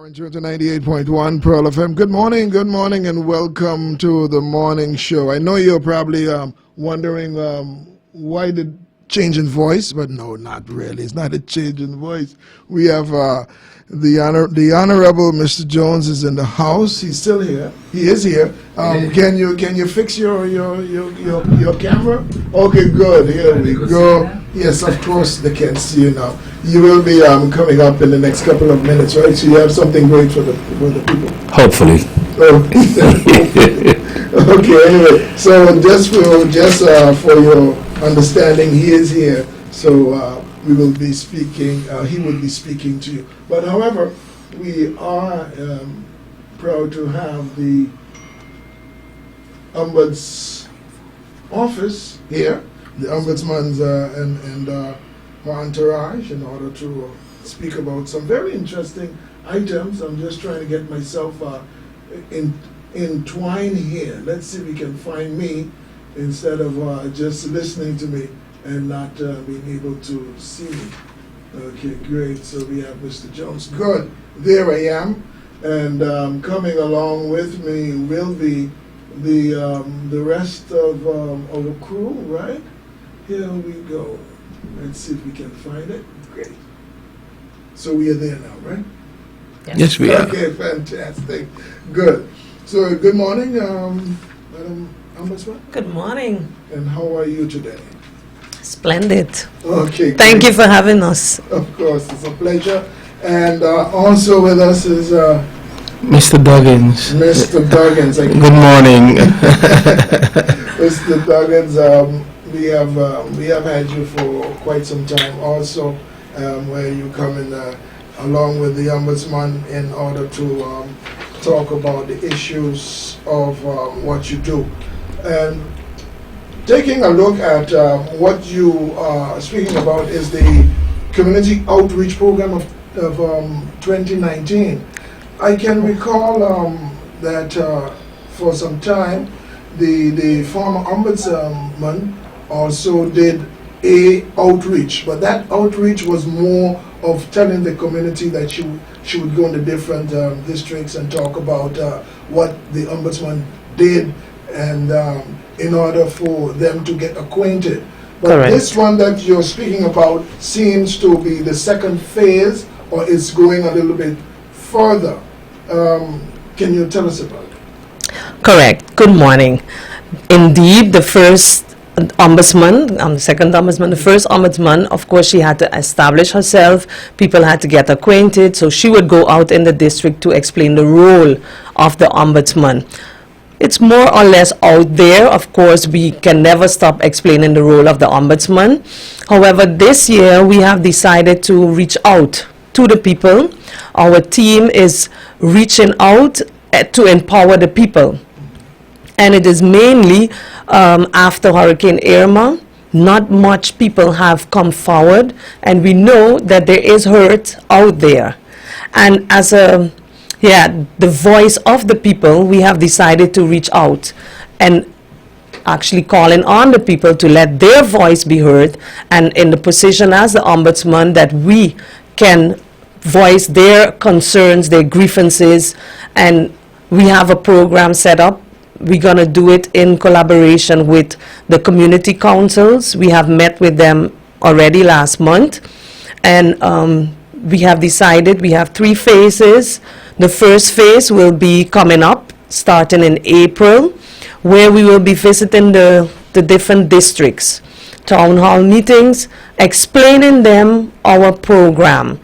Orange 98.1 Pearl FM. Good morning, and welcome to the morning show. I know you're probably wondering why the change in voice, but no, not really. It's not a change in voice. We have the Honorable Mr. Jones is in the house. He's still here. He is here. Can you fix your camera? Okay, good. Here we go. Yes, of course they can see you now. You will be coming up in the next couple of minutes, right? So you have something great for the people. Hopefully. Okay. Anyway, so just for your understanding, he is here. So we will be speaking. He will be speaking to you. But however, we are proud to have the Ombuds office here, the Ombudsman's and her entourage, in order to speak about some very interesting items. I'm just trying to get myself entwined here. Let's see if we can find me instead of just listening to me and not being able to see me. Okay, great. So we have Mr. Jones. Good. There I am. And coming along with me will be the rest of our crew, right? Here we go. Let's see if we can find it. Great. So we are there now, right? Yes, we are. Okay, fantastic. Good. So good morning, Madam Ombudsman. Good morning. And how are you today? Splendid. Okay. Thank you for having us. Of course, it's a pleasure. And also with us is Mr. Duggins. Mr. Duggins. Good morning. Mr. Duggins, we have had you for quite some time also, where you come in along with the Ombudsman in order to talk about the issues of what you do. And taking a look at what you are speaking about is the community outreach program of 2019. I can recall that for some time the former ombudsman also did a outreach, but that outreach was more of telling the community that she would go into different districts and talk about what the ombudsman did, and in order for them to get acquainted. But Correct. This one that you're speaking about seems to be the second phase, or it's going a little bit further. Can you tell us about it? Correct. Good morning. Indeed, the first ombudsman, the second ombudsman, the first ombudsman, of course, she had to establish herself. People had to get acquainted. So she would go out in the district to explain the role of the ombudsman. It's more or less out there. Of course, we can never stop explaining the role of the ombudsman. However, this year we have decided to reach out to the people. Our team is reaching out to empower the people. And it is mainly after Hurricane Irma. Not much people have come forward, and we know that there is hurt out there. And as the voice of the people, we have decided to reach out and actually calling on the people to let their voice be heard, and in the position as the ombudsman that we can voice their concerns, their grievances, and we have a program set up. We're going to do it in collaboration with the community councils. We have met with them already last month, and we have decided we have 3 phases. The first phase will be coming up starting in April, where we will be visiting the different districts, town hall meetings, explaining them our program,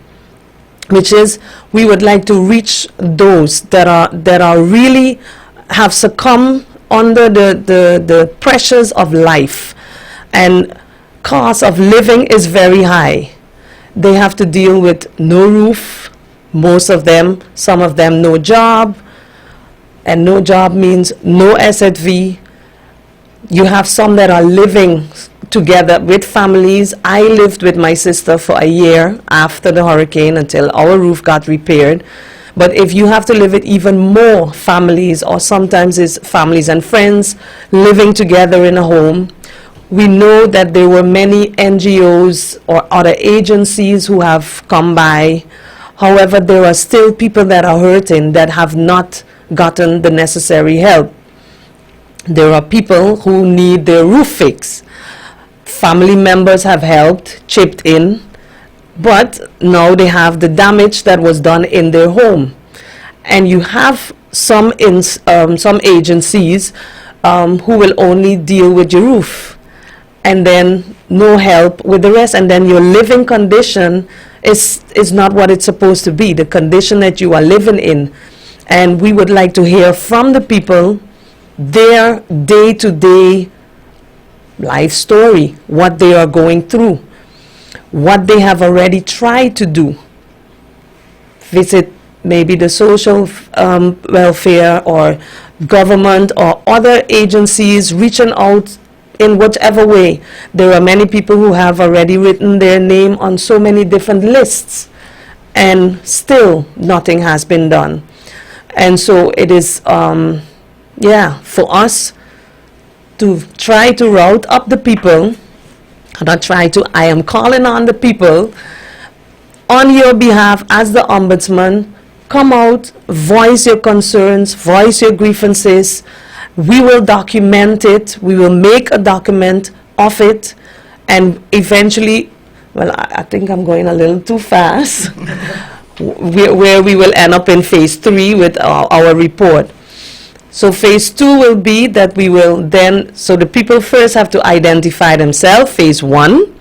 which is we would like to reach those that are really have succumbed under the pressures of life, and cost of living is very high. They have to deal with no roof, most of them, some of them no job, and no job means no SZV. You have some that are living together with families. I lived with my sister for a year after the hurricane until our roof got repaired. But if you have to live with even more families, or sometimes it's families and friends living together in a home, we know that there were many NGOs or other agencies who have come by. However, there are still people that are hurting that have not gotten the necessary help. There are people who need their roof fixed. Family members have helped, chipped in, but now they have the damage that was done in their home. And you have some agencies who will only deal with your roof, and then no help with the rest, and then your living condition is not what it's supposed to be, the condition that you are living in. And we would like to hear from the people their day-to-day life story, what they are going through, what they have already tried to do. Visit maybe the social welfare or government or other agencies, reaching out in whichever way. There are many people who have already written their name on so many different lists, and still nothing has been done. And so it is, for us to try to route up the people, I am calling on the people on your behalf as the Ombudsman. Come out, voice your concerns, voice your grievances. We will document it. We will make a document of it, and eventually, well, I think I'm going a little too fast, where we will end up in phase 3 with our report. So phase 2 will be that we will then, so the people first have to identify themselves, phase 1.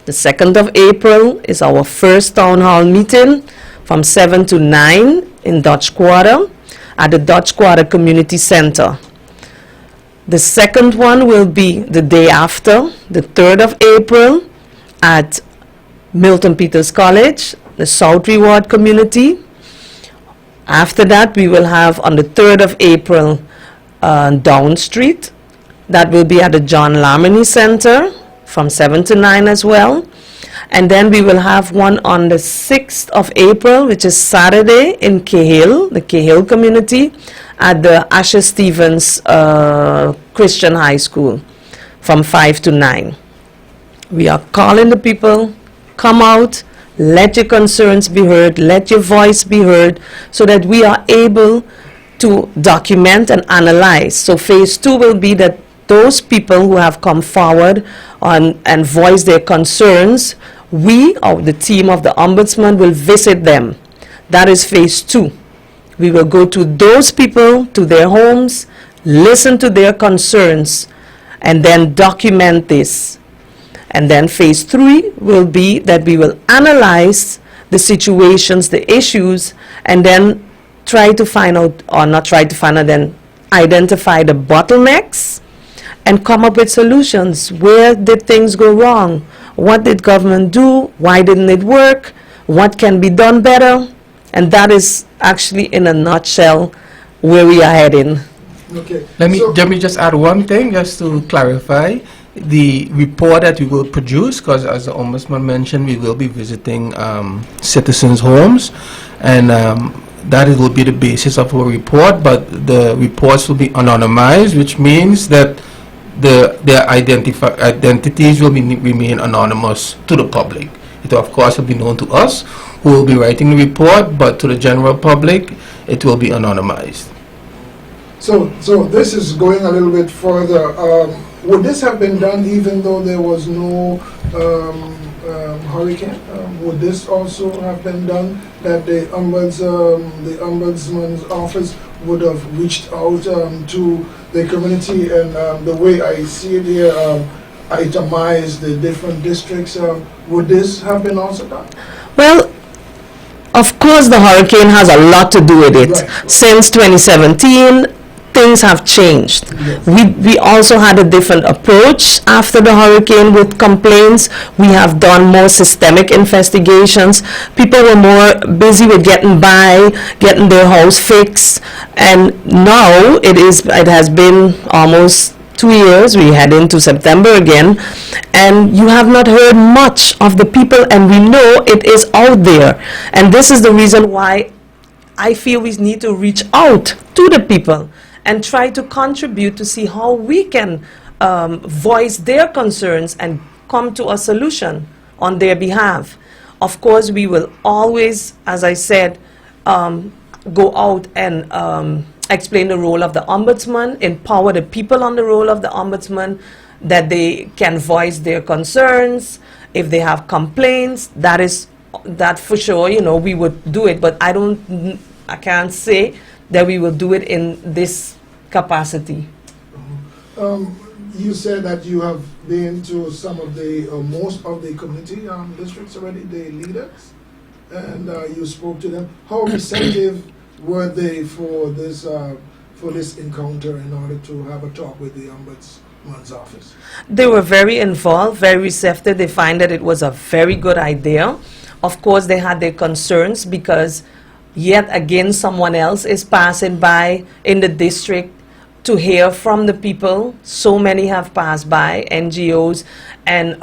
The 2nd of April is our first town hall meeting from 7 to 9 in Dutch Quarter at the Dutch Quarter Community Center. The second one will be the day after, the 3rd of April at Milton Peters College, the South Reward Community. After that, we will have on the 3rd of April Down Street. That will be at the John Lamini Center from 7 to 9 as well. And then we will have one on the 6th of April, which is Saturday in Cahill, the Cahill community, at the Asher Stevens Christian High School from 5 to 9. We are calling the people, come out, let your concerns be heard, let your voice be heard, so that we are able to document and analyze. So phase 2 will be that those people who have come forward and voiced their concerns, we, or the team of the Ombudsman, will visit them. That is phase 2. We will go to those people, to their homes, listen to their concerns, and then document this. And then phase 3 will be that we will analyze the situations, the issues, and then try to find out, or not try to find out, then identify the bottlenecks and come up with solutions. Where did things go wrong? What did government do? Why didn't it work? What can be done better? And that is actually, in a nutshell, where we are heading. Okay. Let me just add one thing, just to clarify. The report that we will produce, because as the Ombudsman mentioned, we will be visiting citizens' homes, and that will be the basis of our report, but the reports will be anonymized, which means that their identities will remain anonymous to the public. It of course will be known to us who will be writing the report, but to the general public it will be anonymized. So this is going a little bit further. Would this have been done even though there was no hurricane? Would this also have been done, that the Ombudsman's office would have reached out to the community, and the way I see it here, itemize the different districts? Would this have been also done? Well, of course the hurricane has a lot to do with it. Right. Since 2017, things have changed. Yes. We also had a different approach after the hurricane with complaints. We have done more systemic investigations. People were more busy with getting by, getting their house fixed, and now it has been almost 2 years. We head into September again, and you have not heard much of the people, and we know it is out there. And this is the reason why I feel we need to reach out to the people and try to contribute to see how we can voice their concerns and come to a solution on their behalf. Of course, we will always, as I said, go out and explain the role of the ombudsman, empower the people on the role of the ombudsman, that they can voice their concerns. If they have complaints, that for sure, you know, we would do it. But I can't say that we will do it in this capacity. You said that you have been to some of the, most of the community districts already, the leaders, and you spoke to them. How receptive were they for this encounter in order to have a talk with the Ombudsman's office? They were very involved, very receptive. They find that it was a very good idea. Of course, they had their concerns because yet again someone else is passing by in the district to hear from the people. So many have passed by, NGOs, and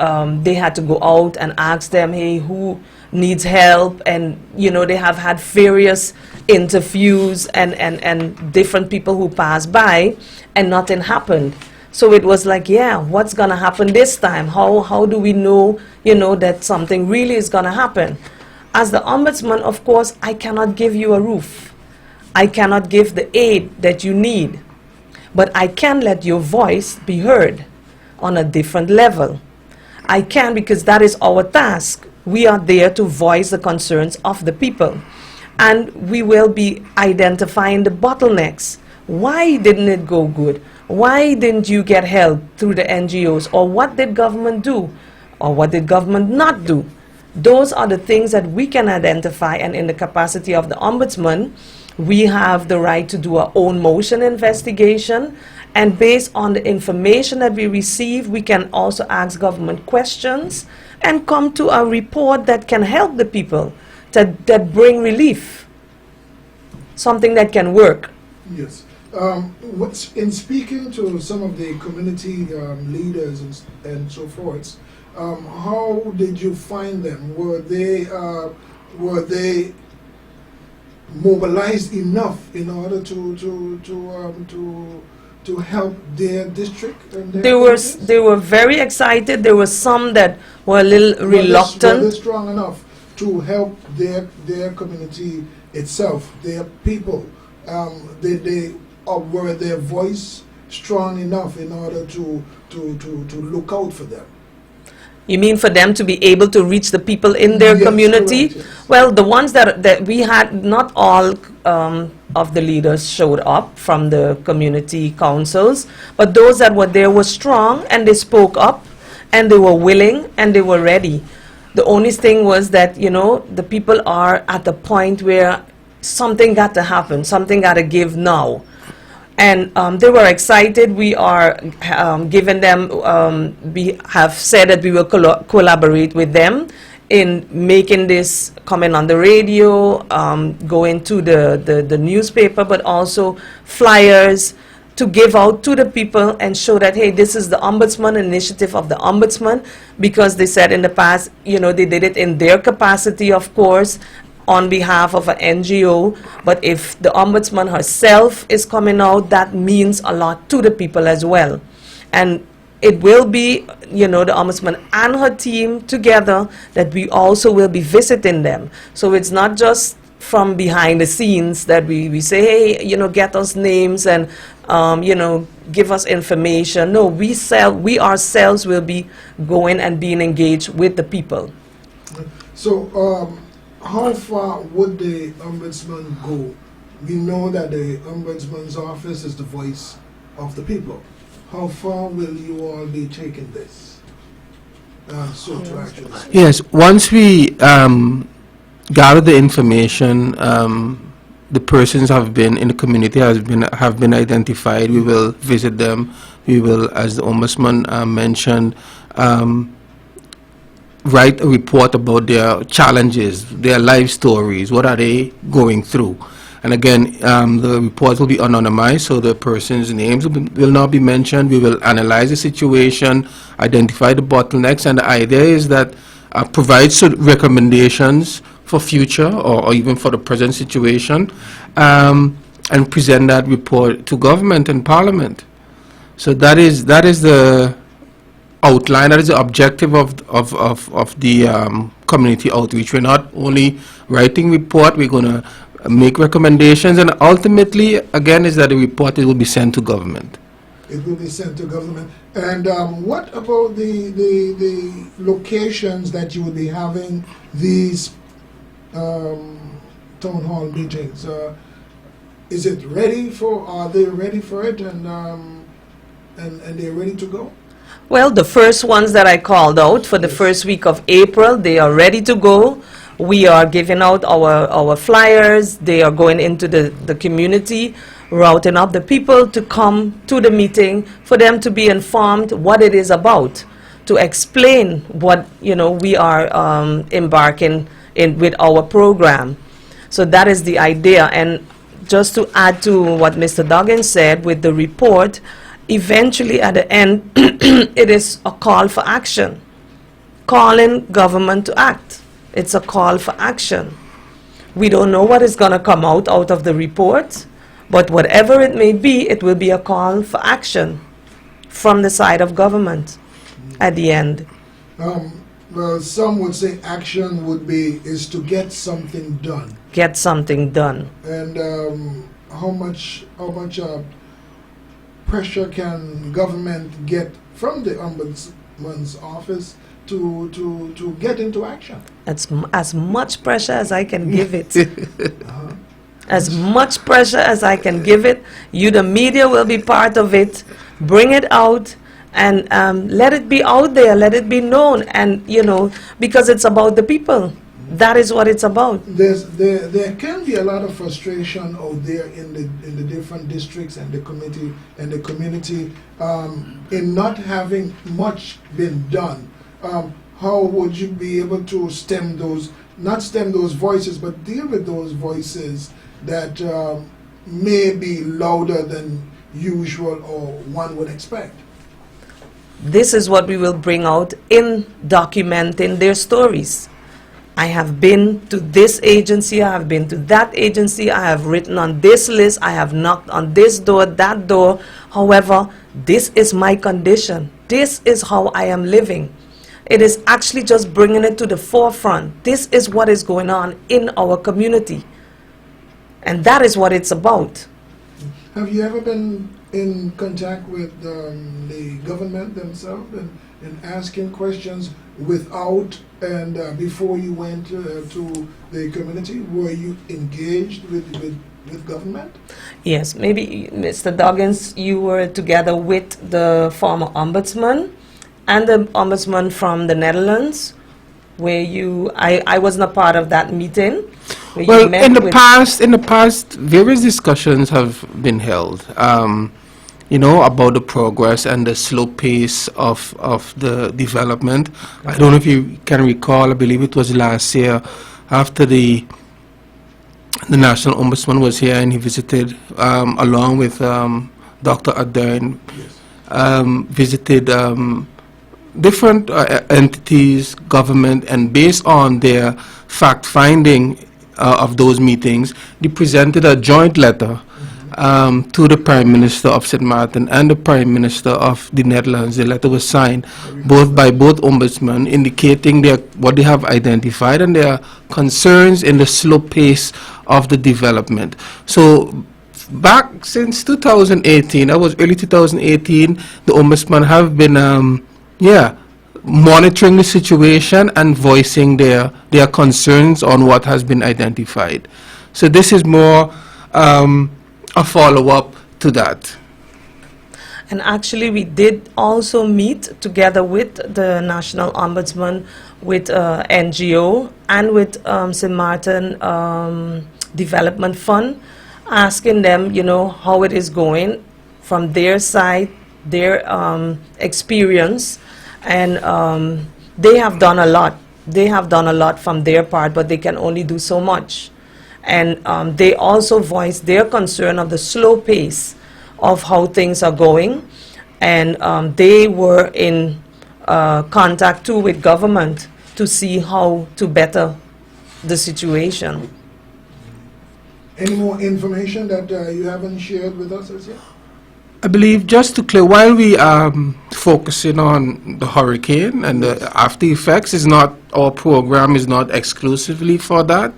they had to go out and ask them, hey, who needs help? And, you know, they have had various interviews and different people who passed by, and nothing happened. So it was like, yeah, what's going to happen this time? How do we know, you know, that something really is going to happen? As the Ombudsman, of course, I cannot give you a roof. I cannot give the aid that you need. But I can let your voice be heard on a different level. I can, because that is our task. We are there to voice the concerns of the people. And we will be identifying the bottlenecks. Why didn't it go good? Why didn't you get help through the NGOs? Or what did government do? Or what did government not do? Those are the things that we can identify, and in the capacity of the Ombudsman, we have the right to do our own motion investigation, and based on the information that we receive, we can also ask government questions and come to a report that can help the people, that bring relief, something that can work. Yes. In speaking to some of the community leaders and so forth, how did you find them? Were they mobilized enough in order to help their district? And their they were very excited. There were some that were a little reluctant. Were they strong enough to help their community itself, their people? Were their voice strong enough in order to look out for them? You mean for them to be able to reach the people in their community? Correct, yes. Well, the ones that we had, not all of the leaders showed up from the community councils, but those that were there were strong, and they spoke up, and they were willing, and they were ready. The only thing was that, you know, the people are at the point where something got to happen, something got to give now. And they were excited. We are giving them, we have said that we will collaborate with them in making this comment on the radio, going to the newspaper, but also flyers to give out to the people and show that, hey, this is the Ombudsman initiative of the Ombudsman, because they said in the past, you know, they did it in their capacity, of course, on behalf of an NGO, but if the Ombudsman herself is coming out, that means a lot to the people as well. And it will be, you know, the Ombudsman and her team together, that we also will be visiting them. So it's not just from behind the scenes that we say, hey, you know, get us names and, you know, give us information. No, we ourselves will be going and being engaged with the people. So, how far would the Ombudsman go? We know that the Ombudsman's office is the voice of the people. How far will you all be taking this? To actually say? Yes, once we gather the information, the persons have been in the community have been identified. We will visit them. We will, as the Ombudsman mentioned, write a report about their challenges, their life stories, what are they going through. And again, the report will be anonymized, so the person's names will not be mentioned. We will analyze the situation, identify the bottlenecks, and the idea is that provide recommendations for future or even for the present situation, and present that report to government and parliament. So that is the outlined as the objective of the community outreach. We're not only writing report, we're going to make recommendations, and ultimately, again, is that the report will be sent to government. It will be sent to government. And what about the locations that you will be having these town hall meetings? Is it ready for? Are they ready for it? And they're ready to go? Well, the first ones that I called out for the first week of April, they are ready to go. We are giving out our flyers. They are going into the community, routing up the people to come to the meeting, for them to be informed what it is about, to explain what, you know, we are embarking in with our program. So that is the idea. And just to add to what Mr. Duggan said with the report, eventually at the end, it is a call for action, calling government to act. It's a call for action. We don't know what is going to come out of the report, but whatever it may be, it will be a call for action from the side of government at the end. Well, some would say action is to get something done. Get something done. And how much pressure can government get from the Ombudsman's office to get into action? As much pressure as I can give it. As much pressure as I can give it. You, the media, will be part of it. Bring it out and let it be out there. Let it be known. And, you know, because it's about the people. That is what it's about. There can be a lot of frustration out there in the different districts and the committee and the community in not having much been done. How would you be able to not stem those voices, but deal with those voices that may be louder than usual or one would expect? This is what we will bring out in documenting their stories. I have been to this agency, I have been to that agency, I have written on this list, I have knocked on this door, that door. However, this is my condition. This is how I am living. It is actually just bringing it to the forefront. This is what is going on in our community. And that is what it's about. Have you ever been in contact with the government themselves and asking questions without and before you went to the community? Were you engaged with government? Yes, maybe Mr. Doggins, you were together with the former ombudsman and the ombudsman from the Netherlands, where I wasn't a part of that meeting. Well, in the past, various discussions have been held, you know, about the progress and the slow pace of the development. I don't know if you can recall, I believe it was last year, after the National Ombudsman was here and he visited, along with Dr. Adern, visited different entities, government, and based on their fact-finding of those meetings, they presented a joint letter to the Prime Minister of St. Maarten and the Prime Minister of the Netherlands. The letter was signed by both ombudsmen, indicating what they have identified and their concerns in the slow pace of the development. So back since 2018, that was early 2018, the ombudsman have been monitoring the situation and voicing their concerns on what has been identified. So this is more a follow-up to that. And actually we did also meet together with the National Ombudsman, with NGO and with St. Maarten Development Fund, asking them, you know, how it is going from their side, their experience. And they have done a lot. They have done a lot from their part, but they can only do so much. And they also voiced their concern of the slow pace of how things are going. And they were in contact too with government to see how to better the situation. Any more information that you haven't shared with us as yet? I believe, just to clear, while we focusing on the hurricane and the after effects, is not, our program is not exclusively for that.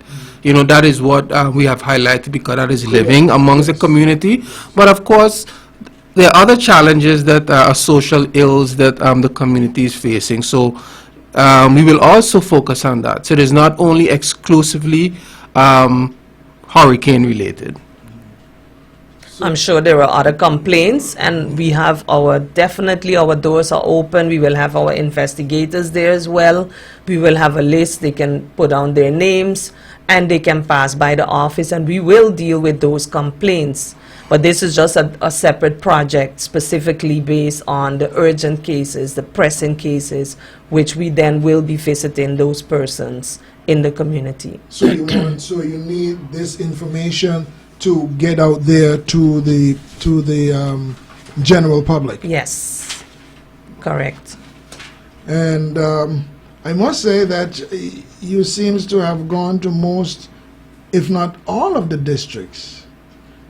You know, that is what we have highlighted, because that is living amongst the community. But of course, there are other challenges that are social ills that the community is facing. So we will also focus on that. So it is not only exclusively hurricane related. I'm sure there are other complaints, and we have definitely our doors are open. We will have our investigators there as well. We will have a list. They can put down their names and they can pass by the office, and we will deal with those complaints. But this is just a separate project specifically based on the urgent cases, the pressing cases, which we then will be visiting those persons in the community. So you need this information to get out there to the general public. Yes, correct. And I must say that you seems to have gone to most, if not all, of the districts,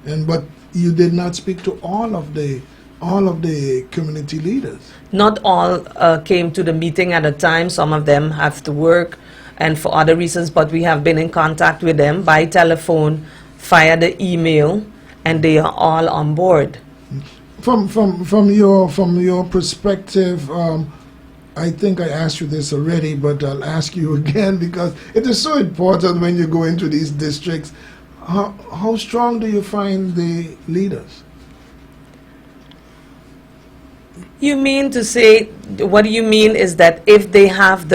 but you did not speak to all of the community leaders. Not all came to the meeting at a time. Some of them have to work and for other reasons, but we have been in contact with them by telephone, via the email, and they are all on board. From your perspective, I think I asked you this already, but I'll ask you again because it is so important when you go into these districts. How strong do you find the leaders? You mean to say, what do you mean is that if they have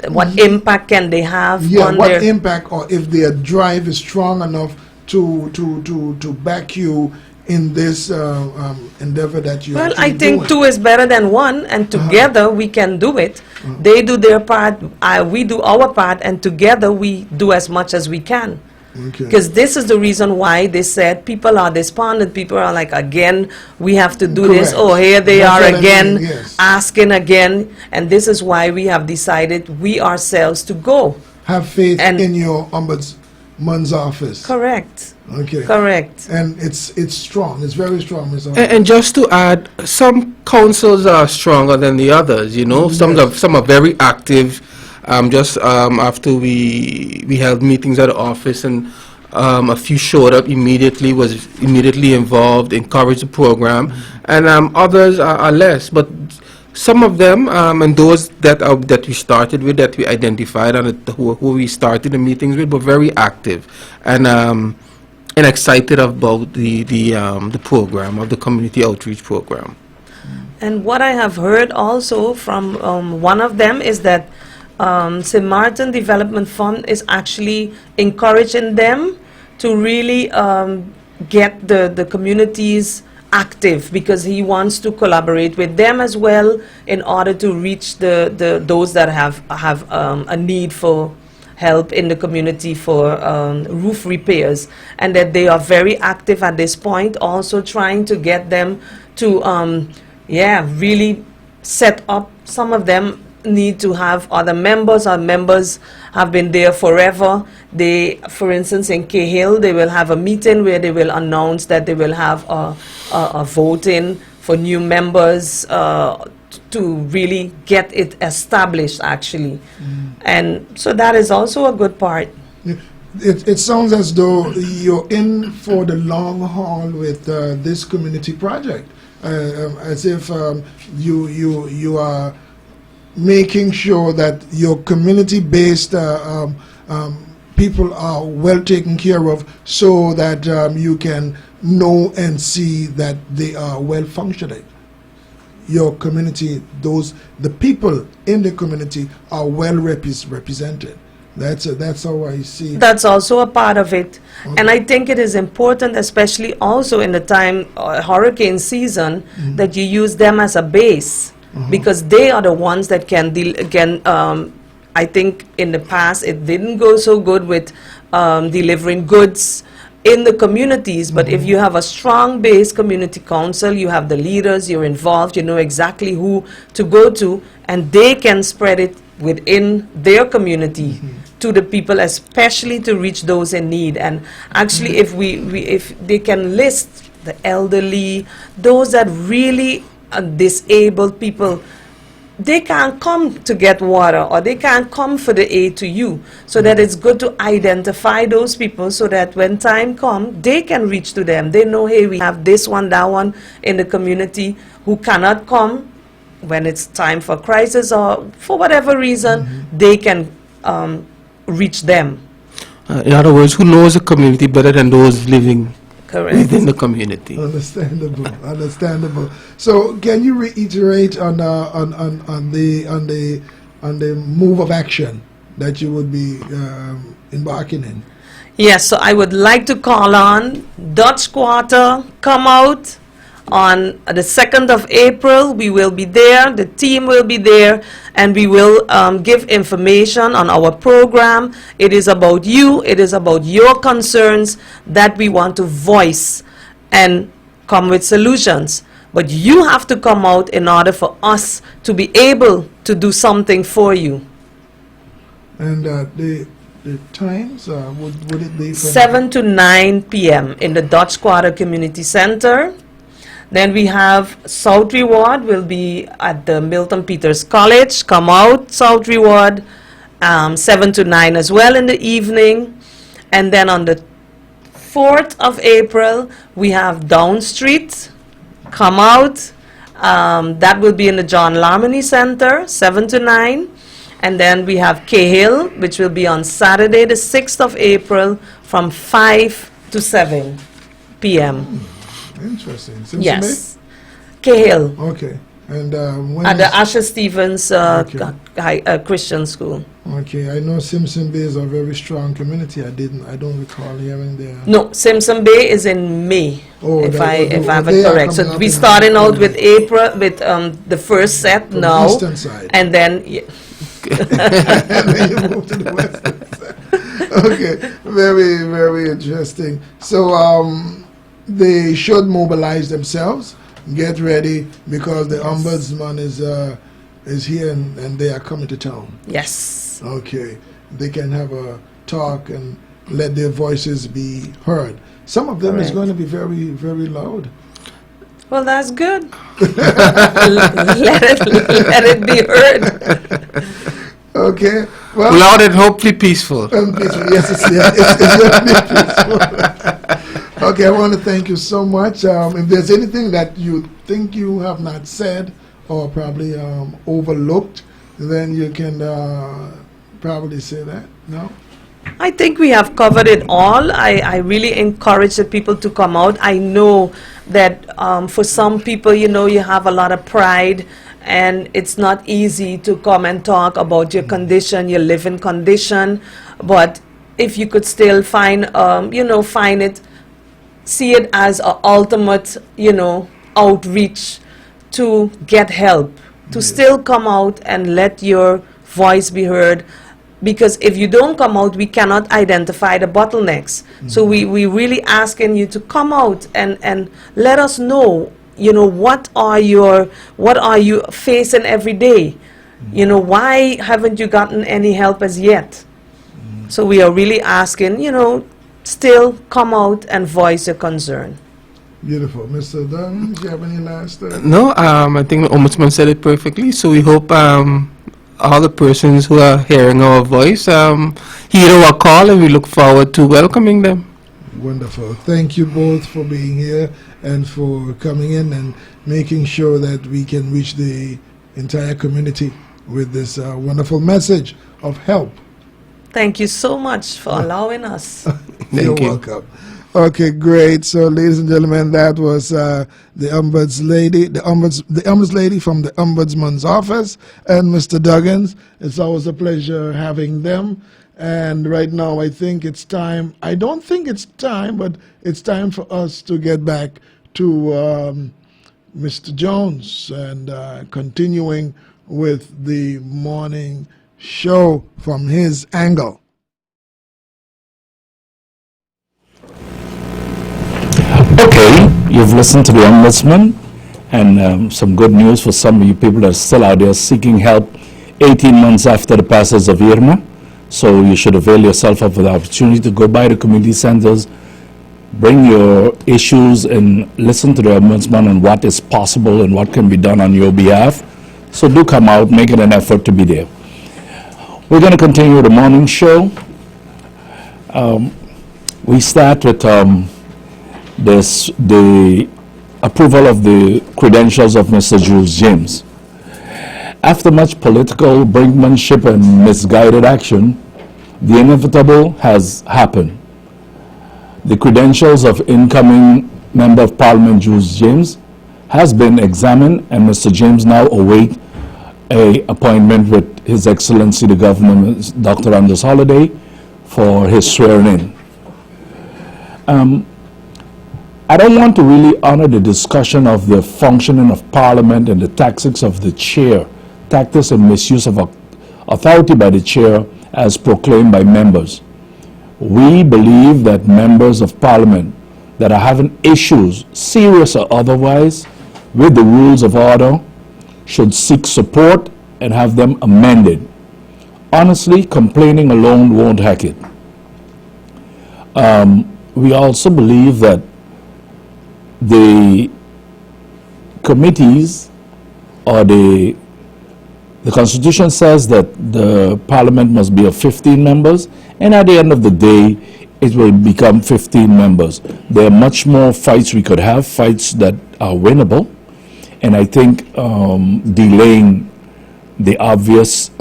what impact can they have on what their... impact, or if their drive is strong enough to back you in this endeavor that you Well, actually I think doing? two is better than one, and together we can do it. They do their part, we do our part, and together we do as much as we can. Okay. Because this is the reason why they said people are despondent. People are like, again, we have to do this. Correct. Oh, here they That's are what I again, mean, yes. asking again. And this is why we have decided we ourselves to go. Have faith And- in your ombudsman's office. Correct. Okay. Correct. And it's strong. It's very strong, Ms. And just to add, some councils are stronger than the others. You know, some are very active. Just after we held meetings at the office, and a few showed up immediately, was immediately involved, encouraged the program, and others are less. But some of them, and those that we started with, that we identified, and who we started the meetings with, were very active and excited about the program, of the community outreach program. And what I have heard also from one of them is that St. Martin Development Fund is actually encouraging them to really get the communities active, because he wants to collaborate with them as well in order to reach those that have a need for help in the community for roof repairs, and that they are very active at this point, also trying to get them to really set up. Some of them need to have other members. Our members have been there forever. They, for instance, in Cahill, they will have a meeting where they will announce that they will have a voting for new members to really get it established, actually. And so that is also a good part. It sounds as though you're in for the long haul with this community project, as if you are making sure that your community-based people are well taken care of, so that you can know and see that they are well functioning. Your community, the people in the community are well represented. That's how I see. That's also a part of it. Okay. And I think it is important, especially also in the time hurricane season, that you use them as a base, because they are the ones that can deal again. I think in the past it didn't go so good with delivering goods in the communities, but if you have a strong base community council, you have the leaders, you're involved, you know exactly who to go to, and they can spread it within their community to the people, especially to reach those in need. And actually, if they can list the elderly, those that really are disabled people, they can't come to get water or they can't come for the aid to you. So that it's good to identify those people so that when time comes, they can reach to them. They know, hey, we have this one, that one in the community who cannot come when it's time for crisis or for whatever reason, they can reach them. In other words, who knows the community better than those living Correct. within the community? Understandable, understandable. So, can you reiterate on the move of action that you would be embarking in? Yes, so I would like to call on Dutch Quarter, come out on the 2nd of April. We will be there, the team will be there, and we will give information on our program. It is about you, it is about your concerns that we want to voice and come with solutions. But you have to come out in order for us to be able to do something for you. And the times, would it be from 7 to 9 p.m. in the Dutch Quarter Community Center. Then we have South Reward will be at the Milton Peters College. Come out, South Reward, 7 to 9 as well in the evening. And then on the 4th of April, we have Down Street. Come out. That will be in the John Larmony Center, 7 to 9. And then we have Cahill, which will be on Saturday, the 6th of April, from 5 to 7 p.m. Interesting. Simpson Yes. Cahill, Bay? Okay. And when at is- the Asher Stevens Okay. Christian School. Okay, I know Simpson Bay is a very strong community. I don't recall hearing there. No, Simpson Bay is in May, Oh, if that- I have they it are correct. coming So up we in starting out April. with April, with the first set From the now, eastern side. and then And then you move to the western side. Okay, very, very interesting. So they should mobilize themselves, get ready, because the ombudsman is here and they are coming to town. yes, Okay, they can have a talk and let their voices be heard. Some of them is Correct. going to be very, very loud. well that's good. let it be heard. Okay, well, Loud and hopefully peaceful. peaceful. Yes, it's definitely peaceful. Okay, I want to thank you so much. If there's anything that you think you have not said or probably overlooked, then you can probably say that. No? I think we have covered it all. I really encourage the people to come out. I know that for some people, you know, you have a lot of pride and it's not easy to come and talk about your condition, your living condition. But if you could still find, find it, see it as an ultimate, outreach to get help, to still come out and let your voice be heard. Because if you don't come out, we cannot identify the bottlenecks. So we really asking you to come out and let us know, what are you facing every day? Why haven't you gotten any help as yet? So we are really asking, still come out and voice your concern. Beautiful. Mr. Dunn, do you have any last? No, I think the Ombudsman said it perfectly. So we hope all the persons who are hearing our voice hear our call, and we look forward to welcoming them. Wonderful. Thank you both for being here and for coming in and making sure that we can reach the entire community with this wonderful message of help. Thank you so much for allowing us. You're you. welcome. Okay, great. So, ladies and gentlemen, that was the ombuds lady from the Ombudsman's office, and Mr. Duggins. It's always a pleasure having them. And right now, I think it's time. I don't think it's time, but it's time for us to get back to Mr. Jones and continuing with the morning show from his angle. Okay, you've listened to the Ombudsman, and some good news for some of you people that are still out there seeking help 18 months after the passage of IRMA. So you should avail yourself of the opportunity to go by the community centers, bring your issues and listen to the Ombudsman on what is possible and what can be done on your behalf. So do come out, make it an effort to be there. We're going to continue the morning show. We start with the approval of the credentials of Mr. Jules James. After much political brinkmanship and misguided action, the inevitable has happened. The credentials of incoming Member of Parliament Jules James has been examined, and Mr. James now awaits an appointment with His Excellency the Governor, Dr. Anders Holiday, for his swearing in. I don't want to really honor the discussion of the functioning of Parliament and the tactics of the chair, tactics and misuse of authority by the chair as proclaimed by members. We believe that members of Parliament that are having issues, serious or otherwise, with the rules of order should seek support and have them amended. Honestly, complaining alone won't hack it. We also believe that the committees or the Constitution says that the Parliament must be of 15 members, and at the end of the day, it will become 15 members. There are much more fights we could have, fights that are winnable, and I think delaying the obvious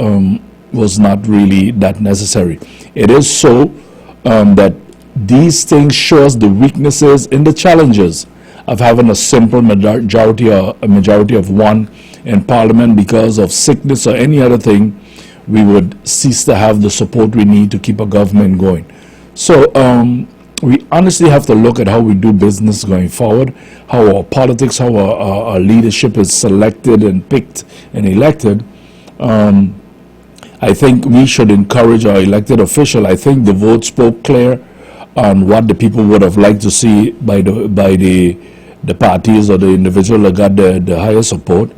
was not really that necessary. It is so that these things show us the weaknesses and the challenges of having a simple majority or a majority of one in Parliament. Because of sickness or any other thing, we would cease to have the support we need to keep a government going. So we honestly have to look at how we do business going forward, how our politics, how our leadership is selected and picked and elected. I think we should encourage our elected official. I think the vote spoke clear on what the people would have liked to see by the parties or the individual that got the higher support.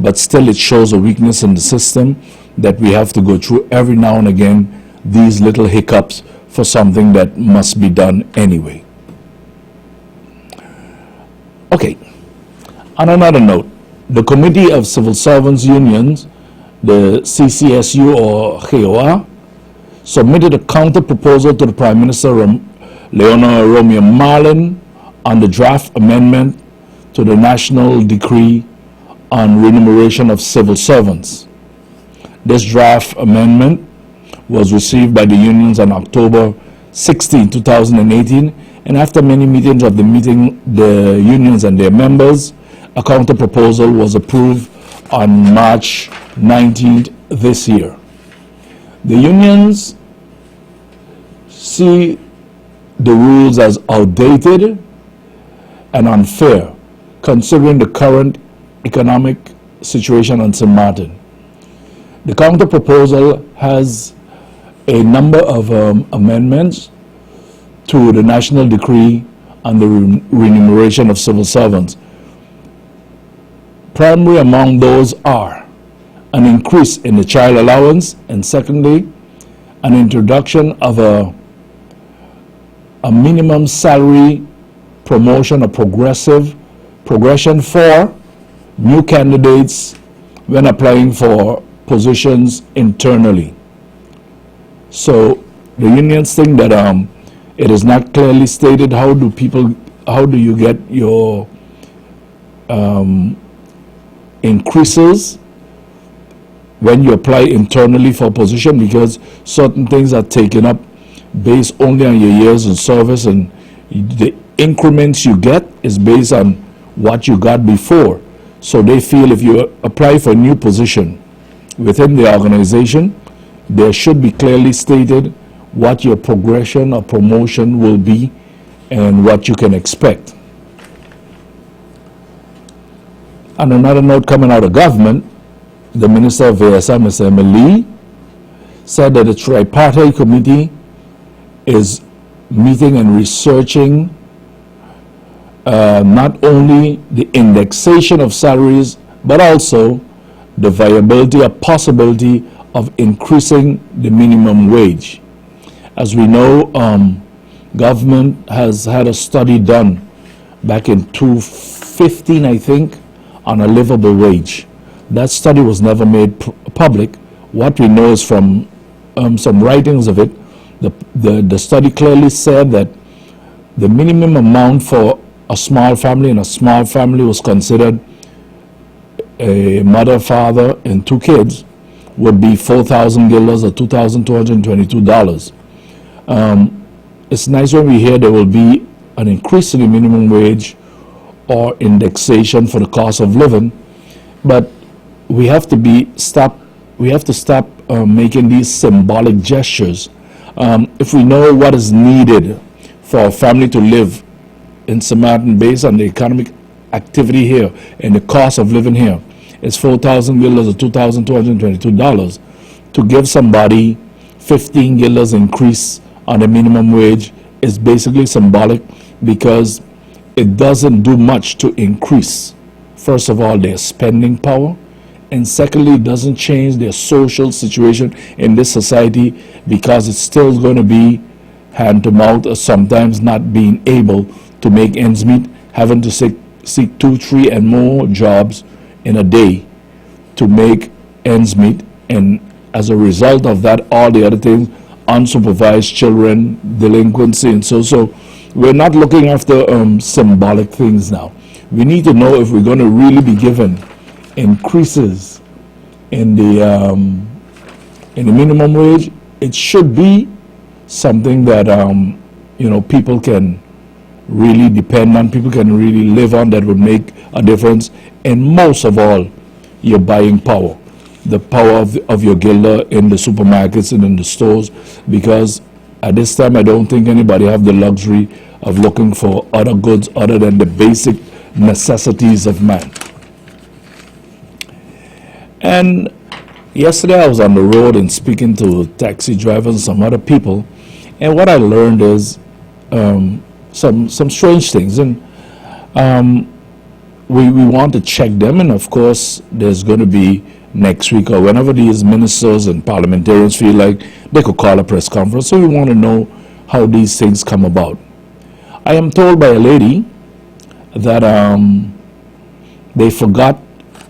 But still, it shows a weakness in the system that we have to go through every now and again these little hiccups for something that must be done anyway. Okay. On another note, the Committee of Civil Servants Unions, the CCSU or HEOA, submitted a counter proposal to the Prime Minister Leonor Romeo Marlin on the draft amendment to the National Decree on Remuneration of Civil Servants. This draft amendment was received by the unions on October 16, 2018, and after many meetings of the unions and their members, a counter proposal was approved on March 19th this year. The unions see the rules as outdated and unfair, considering the current economic situation on St. Martin. The counter proposal has a number of amendments to the National Decree on the Remuneration of Civil Servants. Primary among those are an increase in the child allowance, and secondly, an introduction of a minimum salary promotion or progression for new candidates when applying for positions internally. So the unions think that it is not clearly stated how do you get your increases when you apply internally for a position, because certain things are taken up based only on your years in service, and the increments you get is based on what you got before. So they feel if you apply for a new position within the organization, there should be clearly stated what your progression or promotion will be and what you can expect. On another note, coming out of government, the Minister of VSM, Mr. Emily, said that the tripartite committee is meeting and researching not only the indexation of salaries, but also the viability or possibility of increasing the minimum wage. As we know, Government has had a study done back in 2015, I think, on a livable wage. That study was never made public. What we know is from some writings of it, the study clearly said that the minimum amount for a small family, and a small family was considered a mother, father, and 2 kids, would be 4,000 guilders or $2,222. It's nice when we hear there will be an increase in the minimum wage or indexation for the cost of living, but we have to stop making these symbolic gestures. If we know what is needed for a family to live in St. Maarten based on the economic activity here and the cost of living here, it's 4,000 guilders or $2,222. To give somebody 15 guilders increase on the minimum wage is basically symbolic, because it doesn't do much to increase, first of all, their spending power, and secondly, it doesn't change their social situation in this society, because it's still going to be hand to mouth, or sometimes not being able to make ends meet, having to seek 2, 3, and more jobs in a day to make ends meet. And as a result of that, all the other things, unsupervised children, delinquency, and so we're not looking after symbolic things now. We need to know if we're going to really be given increases in the minimum wage. It should be something that people can really depend on, people can really live on, that would make a difference. And most of all, your buying power, the power of your guilder in the supermarkets and in the stores, because at this time I don't think anybody have the luxury of looking for other goods other than the basic necessities of man. And yesterday I was on the road and speaking to taxi drivers and some other people, and what I learned is some strange things, and we want to check them. And of course there's going to be next week or whenever these ministers and parliamentarians feel like they could call a press conference, so we want to know how these things come about. I am told by a lady that they forgot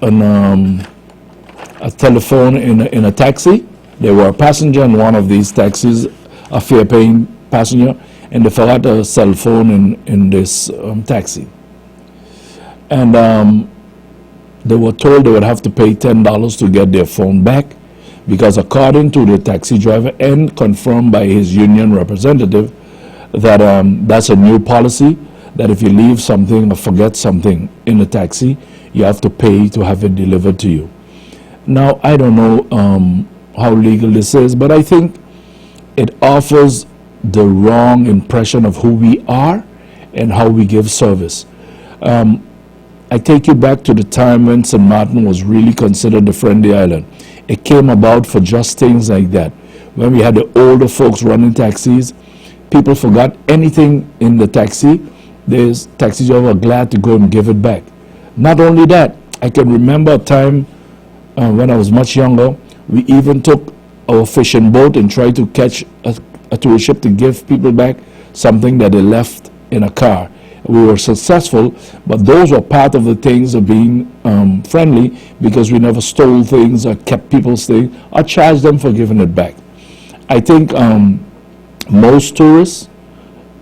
a telephone in a taxi. They were a passenger in one of these taxis, a fare-paying passenger, and they forgot a cell phone in this taxi. And they were told they would have to pay $10 to get their phone back, because according to the taxi driver and confirmed by his union representative, that that's a new policy, that if you leave something or forget something in a taxi, you have to pay to have it delivered to you. Now, I don't know how legal this is, but I think it offers the wrong impression of who we are and how we give service. I take you back to the time when St. Maarten was really considered the friendly island. It came about for just things like that. When we had the older folks running taxis, people forgot anything in the taxi. The taxi driver were glad to go and give it back. Not only that, I can remember a time when I was much younger, we even took our fishing boat and tried to catch a tourist ship to give people back something that they left in a car. We were successful, but those were part of the things of being friendly, because we never stole things or kept people's things or charged them for giving it back. I think most tourists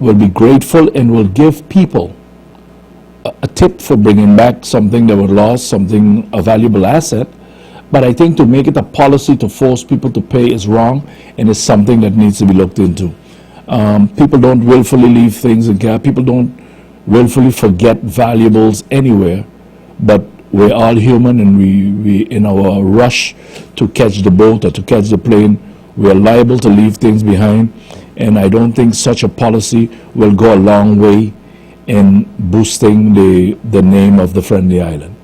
will be grateful and will give people a tip for bringing back something that was lost, something, a valuable asset. But I think to make it a policy to force people to pay is wrong, and it's something that needs to be looked into. People don't willfully leave things in car. People don't willfully forget valuables anywhere, but we're all human, and we in our rush to catch the boat or to catch the plane, we're liable to leave things behind. And I don't think such a policy will go a long way in boosting the name of the friendly island.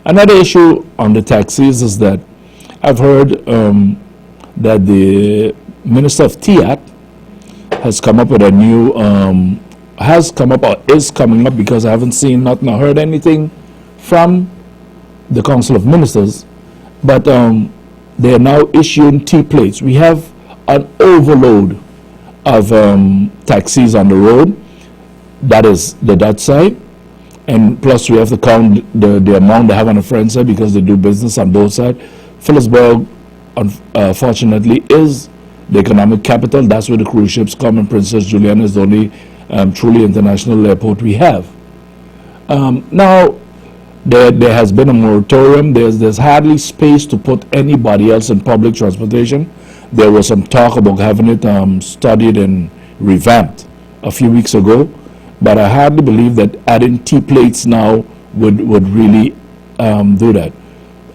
Another issue on the taxis is that I've heard that the Minister of TIAT has come up with a new, has come up or is coming up, because I haven't seen nothing or heard anything from the Council of Ministers, but they are now issuing T-plates. We have an overload of taxis on the road. That is the Dutch side. And plus, we have to count the amount they have on the French side because they do business on both sides. Phillipsburg, unfortunately, is the economic capital. That's where the cruise ships come, and Princess Juliana is the only truly international airport we have. Now, there has been a moratorium. There's hardly space to put anybody else in public transportation. There was some talk about having it studied and revamped a few weeks ago, but I hardly believe that adding T plates now would really do that.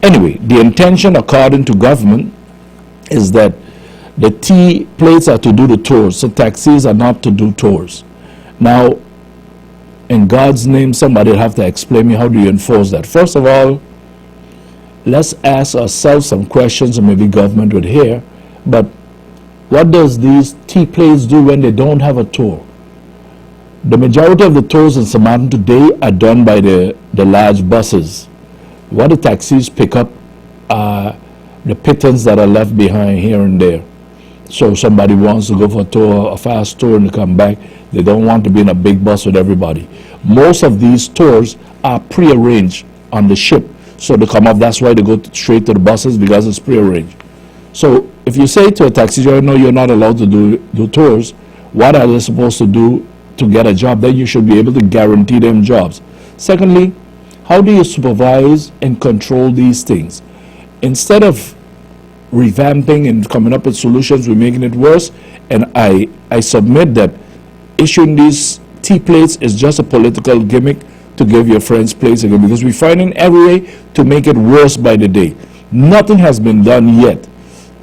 Anyway, the intention, according to government, is that the T plates are to do the tours, so taxis are not to do tours. Now, in God's name, somebody will have to explain me how do you enforce that. First of all, let's ask ourselves some questions, and maybe government would hear. But what does these T plates do when they don't have a tour? The majority of the tours in MAATEN today are done by the large buses. What the taxis pick up are the pittance that are left behind here and there. So somebody wants to go for a tour, a fast tour, and come back. They don't want to be in a big bus with everybody. Most of these tours are pre-arranged on the ship. So they come up, that's why they go straight to the buses, because it's pre-arranged. So if you say to a taxi driver, no, you're not allowed to do tours, what are they supposed to do to get a job? Then you should be able to guarantee them jobs. Secondly, how do you supervise and control these things? Instead of revamping and coming up with solutions, we're making it worse. And I submit that issuing these T plates is just a political gimmick to give your friends plates again, because we're finding every way to make it worse by the day. Nothing has been done yet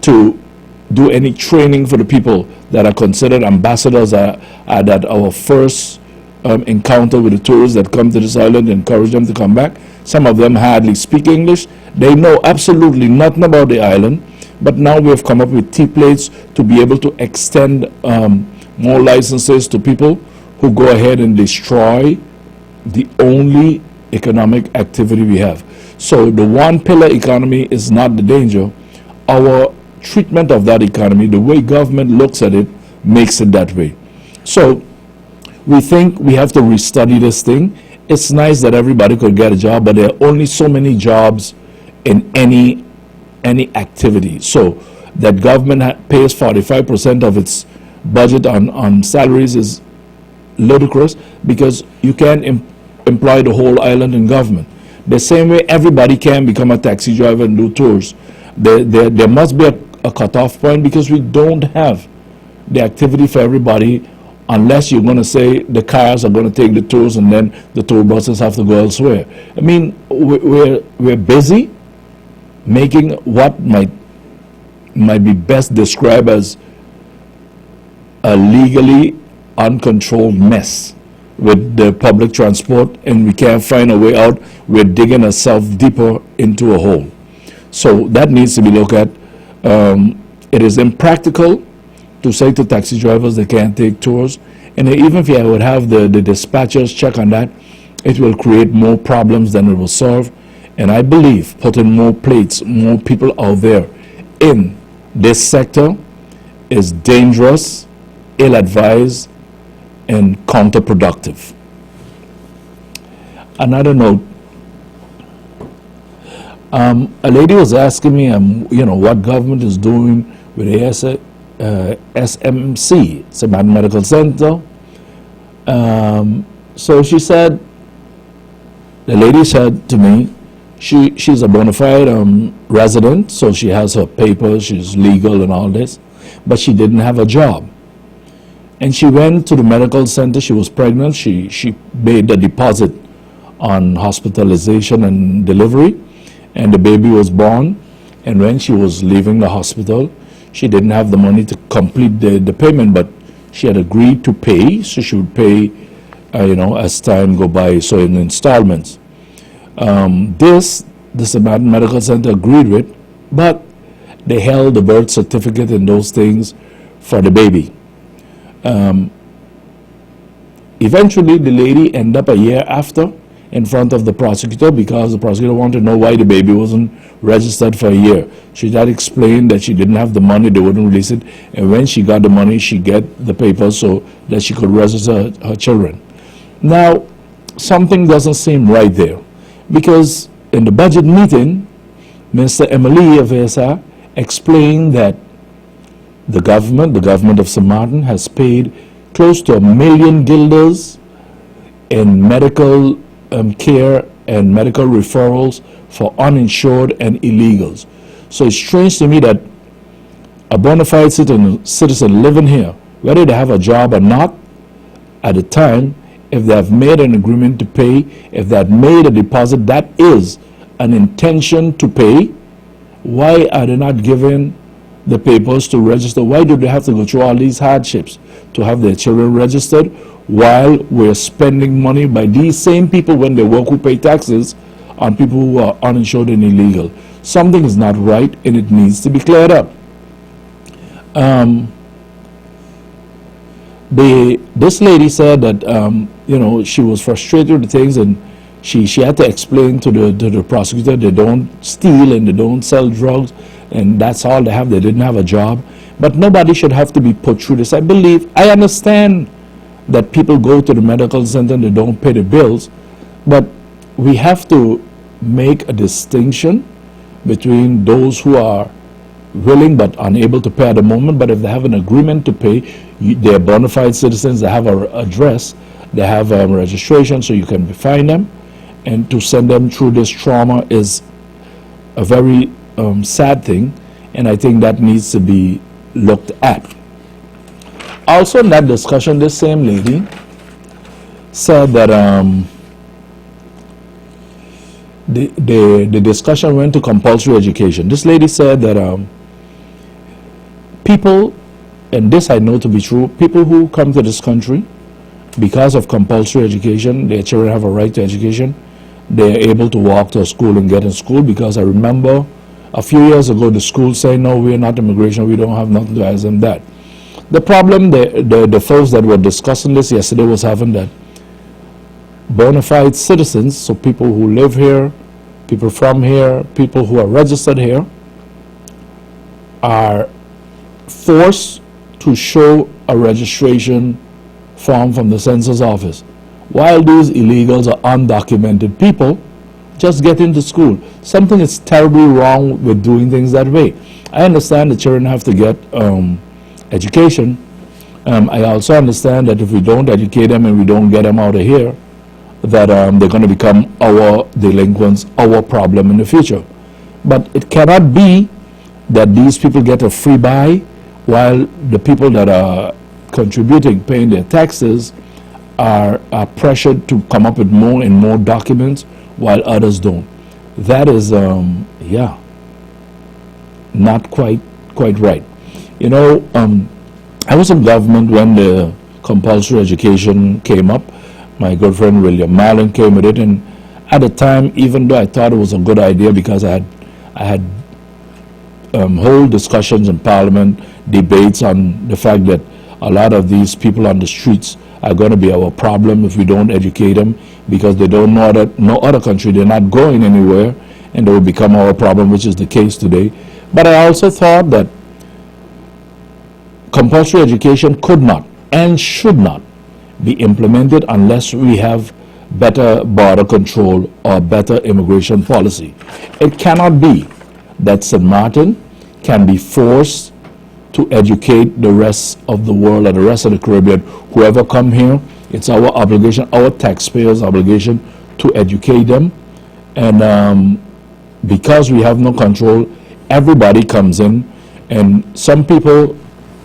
to do any training for the people that are considered ambassadors, that our first encounter with the tourists that come to this island, encourage them to come back. Some of them hardly speak English. They know absolutely nothing about the island. But now we have come up with T plates to be able to extend more licenses to people who go ahead and destroy the only economic activity we have. So the one pillar economy is not the danger. Our treatment of that economy, the way government looks at it, makes it that way. So we think we have to restudy this thing. It's nice that everybody could get a job, but there are only so many jobs in any activity. So that government pays 45% of its budget on salaries is ludicrous, because you can't employ the whole island in government. The same way everybody can become a taxi driver and do tours. There must be a cutoff point, because we don't have the activity for everybody, unless you're going to say the cars are going to take the tours and then the tour buses have to go elsewhere. I mean, we're busy making what might be best described as a legally uncontrolled mess with the public transport, and we can't find a way out. We're digging ourselves deeper into a hole. So that needs to be looked at. It is impractical to say to taxi drivers they can't take tours, and even if you would have the dispatchers check on that, it will create more problems than it will solve. And I believe putting more plates, more people out there in this sector is dangerous, ill-advised, and counterproductive. Another note, a lady was asking me, what government is doing with the SMC, it's a medical center. So she said, the lady said to me, she's a bona fide resident, so she has her papers, she's legal and all this, but she didn't have a job. And she went to the medical center, she was pregnant, she paid the deposit on hospitalization and delivery, and the baby was born. And when she was leaving the hospital, she didn't have the money to complete the payment, but she had agreed to pay, so she would pay, as time go by, so in installments. This medical center agreed with, but they held the birth certificate and those things for the baby. Eventually, the lady ended up a year after in front of the prosecutor because the prosecutor wanted to know why the baby wasn't registered for a year. She had explained that she didn't have the money, they wouldn't release it, and when she got the money, she get the papers so that she could register her children. Now, something doesn't seem right there, because in the budget meeting, Mr. Emily Avesa explained that the government of St. Martin has paid close to $1 million guilders in medical care and medical referrals for uninsured and illegals. So it's strange to me that a bona fide citizen living here, whether they have a job or not, at the time, if they have made an agreement to pay, if they have made a deposit, that is an intention to pay, why are they not given the papers to register? Why do they have to go through all these hardships to have their children registered while we're spending money by these same people when they work who pay taxes on people who are uninsured and illegal? Something is not right and it needs to be cleared up. This lady said that she was frustrated with things, and she had to explain to the prosecutor they don't steal and they don't sell drugs, and that's all they have. They didn't have a job. But nobody should have to be put through this. I understand that people go to the medical center and they don't pay the bills, but we have to make a distinction between those who are willing but unable to pay at the moment, but if they have an agreement to pay, they're bona fide citizens, they have an address, they have registration, so you can find them, and to send them through this trauma is a very sad thing, and I think that needs to be looked at. Also in that discussion, this same lady said that the discussion went to compulsory education. This lady said that people, and this I know to be true, people who come to this country because of compulsory education, their children have a right to education, they're able to walk to a school and get in school, because I remember a few years ago the school saying, no, we're not immigration, we don't have nothing to ask them that. The problem, the folks that were discussing this yesterday was having that bona fide citizens, so people who live here, people from here, people who are registered here, are forced to show a registration form from the census office, while these illegals are undocumented people just get into school. Something is terribly wrong with doing things that way. I understand the children have to get education. I also understand that if we don't educate them and we don't get them out of here, that they're going to become our delinquents, our problem in the future. But it cannot be that these people get a free buy while the people that are contributing, paying their taxes, are pressured to come up with more and more documents while others don't. That is, not quite right. I was in government when the compulsory education came up. My good friend William Marlin came with it, and at the time, even though I thought it was a good idea because I had whole discussions in Parliament, debates on the fact that a lot of these people on the streets are going to be our problem if we don't educate them, because they don't know no other country, they're not going anywhere, and they will become our problem, which is the case today. But I also thought that compulsory education could not and should not be implemented unless we have better border control or better immigration policy. It cannot be that St. Martin can be forced to educate the rest of the world or the rest of the Caribbean. Whoever come here, it's our obligation, our taxpayers' obligation to educate them. And because we have no control, everybody comes in, and some people,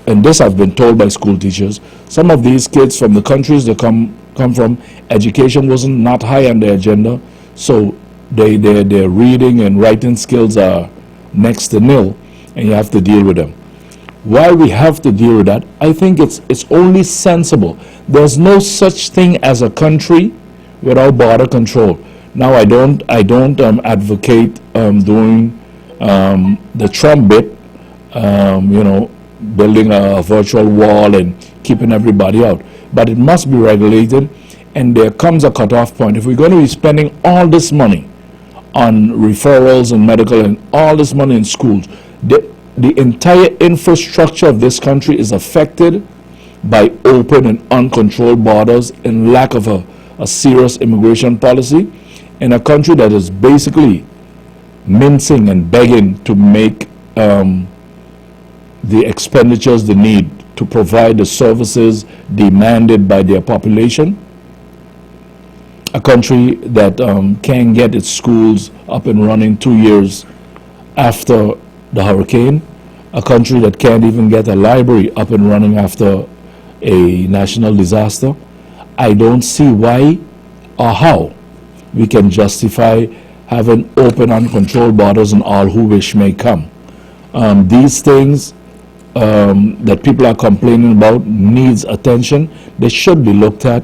and this I've been told by school teachers, some of these kids from the countries they come from, education wasn't not high on their agenda, so their reading and writing skills are next to nil, and you have to deal with them. Why we have to deal with that, I think it's only sensible. There's no such thing as a country without border control. Now I don't advocate doing the Trump bit, building a virtual wall and keeping everybody out. But it must be regulated, And there comes a cutoff point. If we're going to be spending all this money on referrals and medical and all this money in schools, the entire infrastructure of this country is affected by open and uncontrolled borders and lack of a serious immigration policy in a country that is basically mincing and begging to make the expenditures they need to provide the services demanded by their population. A country that can get its schools up and running 2 years after the hurricane. A country that can't even get a library up and running after a national disaster. I don't see why or how we can justify having open, uncontrolled borders and all who wish may come. These things that people are complaining about needs attention. They should be looked at.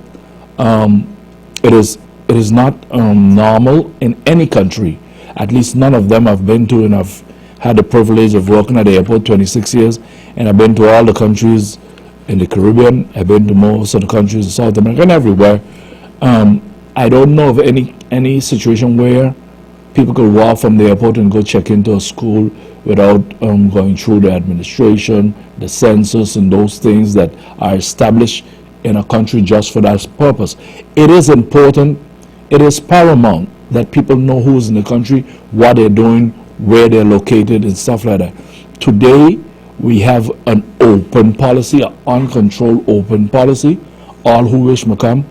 It is not normal in any country. At least none of them I've been to, and I've had the privilege of working at the airport 26 years, and I've been to all the countries in the Caribbean. I've been to most of the countries in South America and everywhere. I don't know of any situation where people could walk from the airport and go check into a school without going through the administration, the census, and those things that are established in a country just for that purpose. It is important, it is paramount that people know who's in the country, what they're doing, where they're located, and stuff like that. Today, we have an open policy, an uncontrolled open policy, all who wish may come,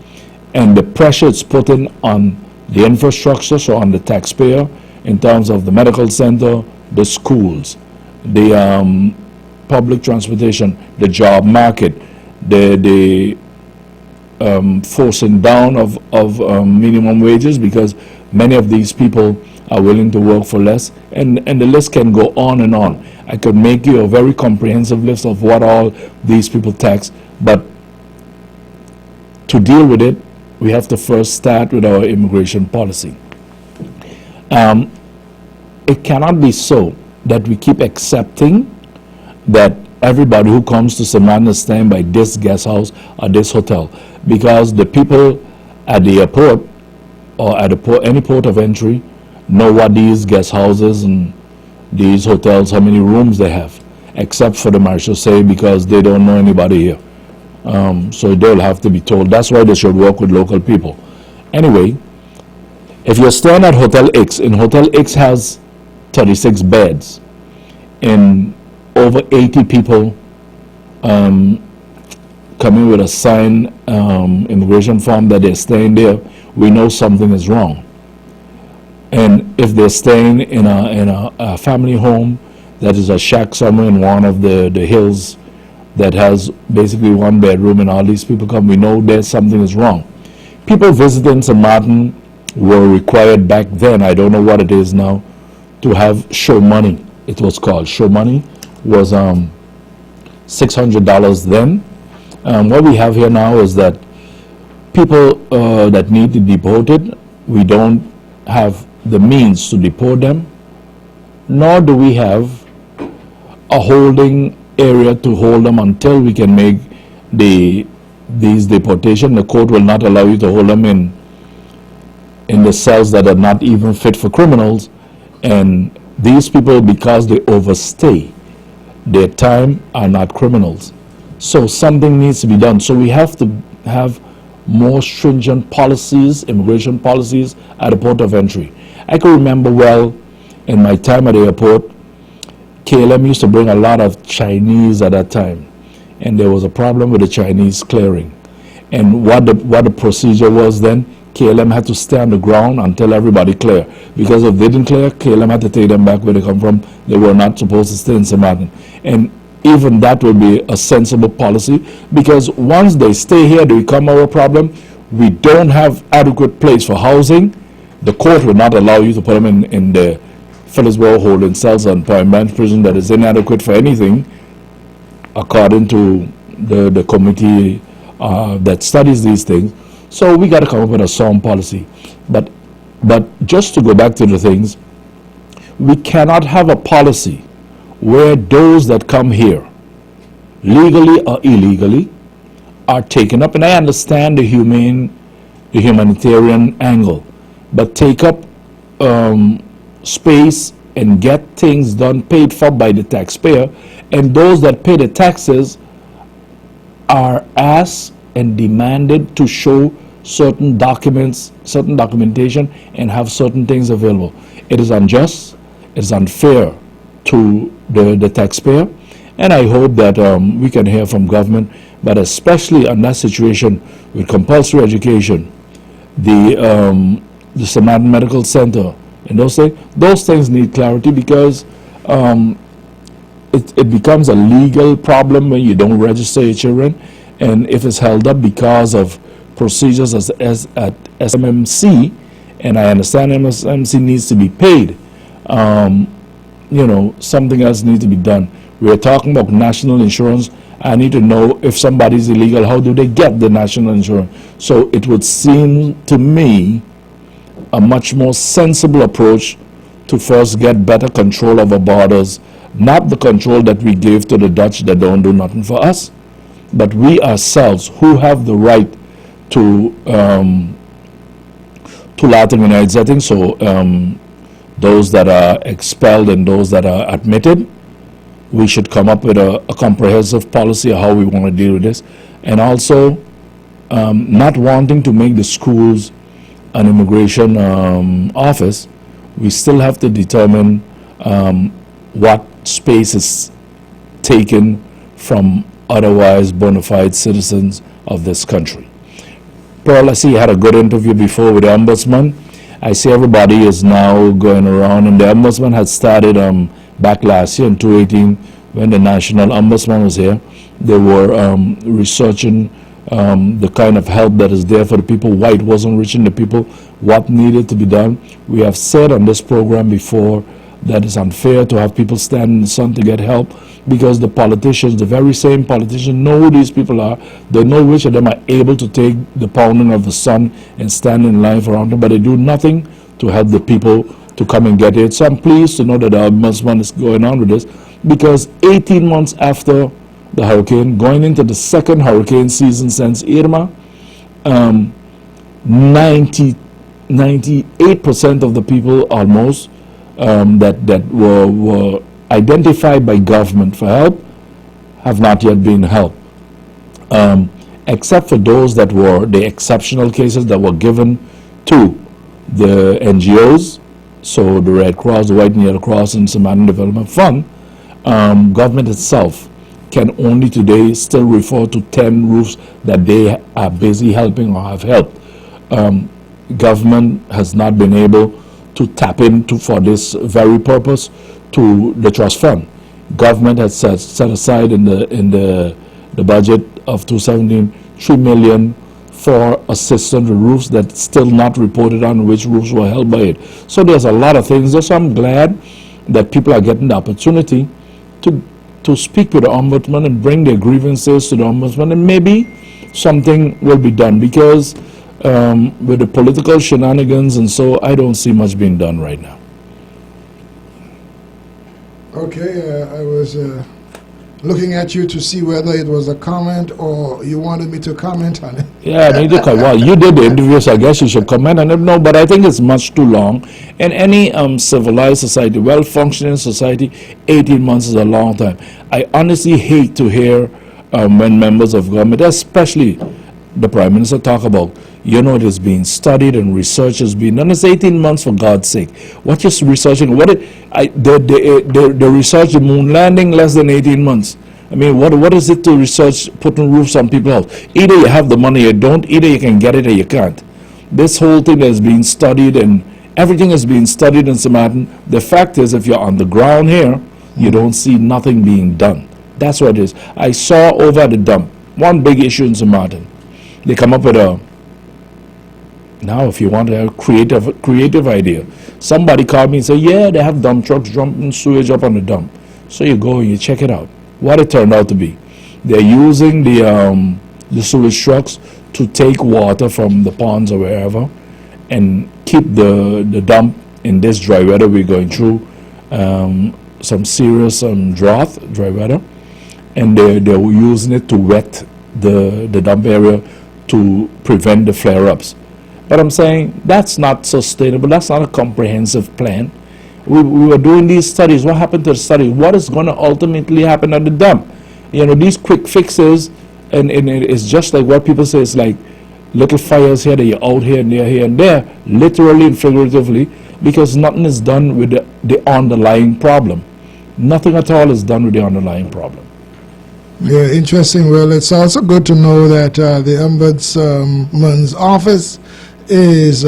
and the pressure it's putting on the infrastructure, so on the taxpayer, in terms of the medical center, the schools, the public transportation, the job market, the forcing down of minimum wages, because many of these people are willing to work for less, and the list can go on and on. I could make you a very comprehensive list of what all these people tax, but to deal with it, we have to first start with our immigration policy. It cannot be so that we keep accepting that everybody who comes to St. Martin is staying by this guest house or this hotel, because the people at the airport or at any port of entry know what these guest houses and these hotels, how many rooms they have, except for the marechaussee, because they don't know anybody here. So they'll have to be told. That's why they should work with local people. Anyway, if you're staying at Hotel X, and Hotel X has 36 beds, and over 80 people coming with a signed immigration form that they're staying there, we know something is wrong. And if they're staying in a family home that is a shack somewhere in one of the hills that has basically one bedroom and all these people come, we know there's something is wrong. People visiting St. Martin were required back then, I don't know what it is now, to have show money. It was called show money. Was $600 then. What we have here now is that people that need to be deported, we don't have the means to deport them, nor do we have a holding area to hold them until we can make these deportation. The court will not allow you to hold them in the cells that are not even fit for criminals, and these people, because they overstay their time, are not criminals. So something needs to be done. So we have to have more stringent policies, immigration policies at the port of entry. I can remember well in my time at the airport, KLM used to bring a lot of Chinese at that time, and there was a problem with the Chinese clearing. And what the procedure was then, KLM had to stay on the ground until everybody clear, because if they didn't clear, KLM had to take them back where they come from. They were not supposed to stay in St. Martin. And even that would be a sensible policy, because once they stay here, they become our problem. We don't have adequate place for housing. The court will not allow you to put them in the Phillipsburg holding cells and Point Bench prison that is inadequate for anything, according to the committee that studies these things. So we got to come up with a sound policy. But just to go back to the things, we cannot have a policy where those that come here, legally or illegally, are taken up. And I understand the humane the humanitarian angle, but take up space and get things done paid for by the taxpayer, and those that pay the taxes are asked and demanded to show certain documents, certain documentation, and have certain things available. It is unjust, it is unfair to the taxpayer, and I hope that we can hear from government, but especially on that situation with compulsory education, the SINT Medical Center, and those things need clarity, because it becomes a legal problem when you don't register your children, and if it's held up because of procedures as at SMMC, and I understand SMMC needs to be paid, you know, something else needs to be done. We are talking about national insurance. I need to know if somebody's illegal, how do they get the national insurance? So it would seem to me a much more sensible approach to first get better control of our borders, not the control that we gave to the Dutch that don't do nothing for us, but we ourselves who have the right to Latin United settings. So those that are expelled and those that are admitted, we should come up with a comprehensive policy of how we want to deal with this, and also not wanting to make the schools an immigration office. We still have to determine what space is taken from otherwise bona fide citizens of this country. Pearl, I see you had a good interview before with the Ombudsman. I see everybody is now going around, and the Ombudsman had started back last year in 2018 when the National Ombudsman was here. They were researching the kind of help that is there for the people, why it wasn't reaching the people, what needed to be done. We have said on this program before that it's unfair to have people stand in the sun to get help, because the politicians, the very same politicians, know who these people are. They know which of them are able to take the pounding of the sun and stand in line for them, but they do nothing to help the people to come and get it. So I'm pleased to know that the Ombudsman is going on with this, because 18 months after the hurricane, going into the second hurricane season since IRMA, 98% of the people almost that were identified by government for help have not yet been helped, except for those that were the exceptional cases that were given to the NGOs, so the Red Cross, the White and Yellow Cross, and Samaritan Development Fund. Government itself can only today still refer to 10 roofs that they are busy helping or have helped. Government has not been able to tap into, for this very purpose, to the trust fund. Government has set aside in the budget of 2017 $3 million for assistance to roofs that's still not reported on which roofs were held by it. So there's a lot of things. So I'm glad that people are getting the opportunity to speak with the Ombudsman and bring their grievances to the Ombudsman, and maybe something will be done, because with the political shenanigans and so, I don't see much being done right now. Okay, I was looking at you to see whether it was a comment or you wanted me to comment on it. Yeah, I need to comment. Well, you did the interview, so I guess you should comment on it. No, but I think it's much too long. In any civilized society, well-functioning society, 18 months is a long time. I honestly hate to hear when members of government, especially the Prime Minister, talk about, you know, it is being studied and research has been done. It's 18 months, for God's sake. What is researching? They researched the moon landing less than 18 months. I mean, what is it to research putting roofs on people's house? Either you have the money or you don't, either you can get it or you can't. This whole thing has been studied, and everything has been studied in Samaritan. The fact is, if you're on the ground here, you don't see nothing being done. That's what it is. I saw over at the dump, one big issue in Samaritan. They come up with now if you want to have a creative idea. Somebody called me and said, yeah, they have dump trucks dumping sewage up on the dump. So you go and you check it out. What it turned out to be, they're using the sewage trucks to take water from the ponds or wherever and keep the dump in this dry weather we're going through, some serious dry weather, and they're using it to wet the dump area to prevent the flare-ups. But I'm saying that's not sustainable. That's not a comprehensive plan. We were doing these studies. What happened to the study? What is going to ultimately happen at the dump? You know, these quick fixes, and it's just like what people say, it's like little fires here, that you're out here and there, literally and figuratively, because nothing is done with the underlying problem. Nothing at all is done with the underlying problem. Yeah, interesting. Well, it's also good to know that the Ombudsman's office is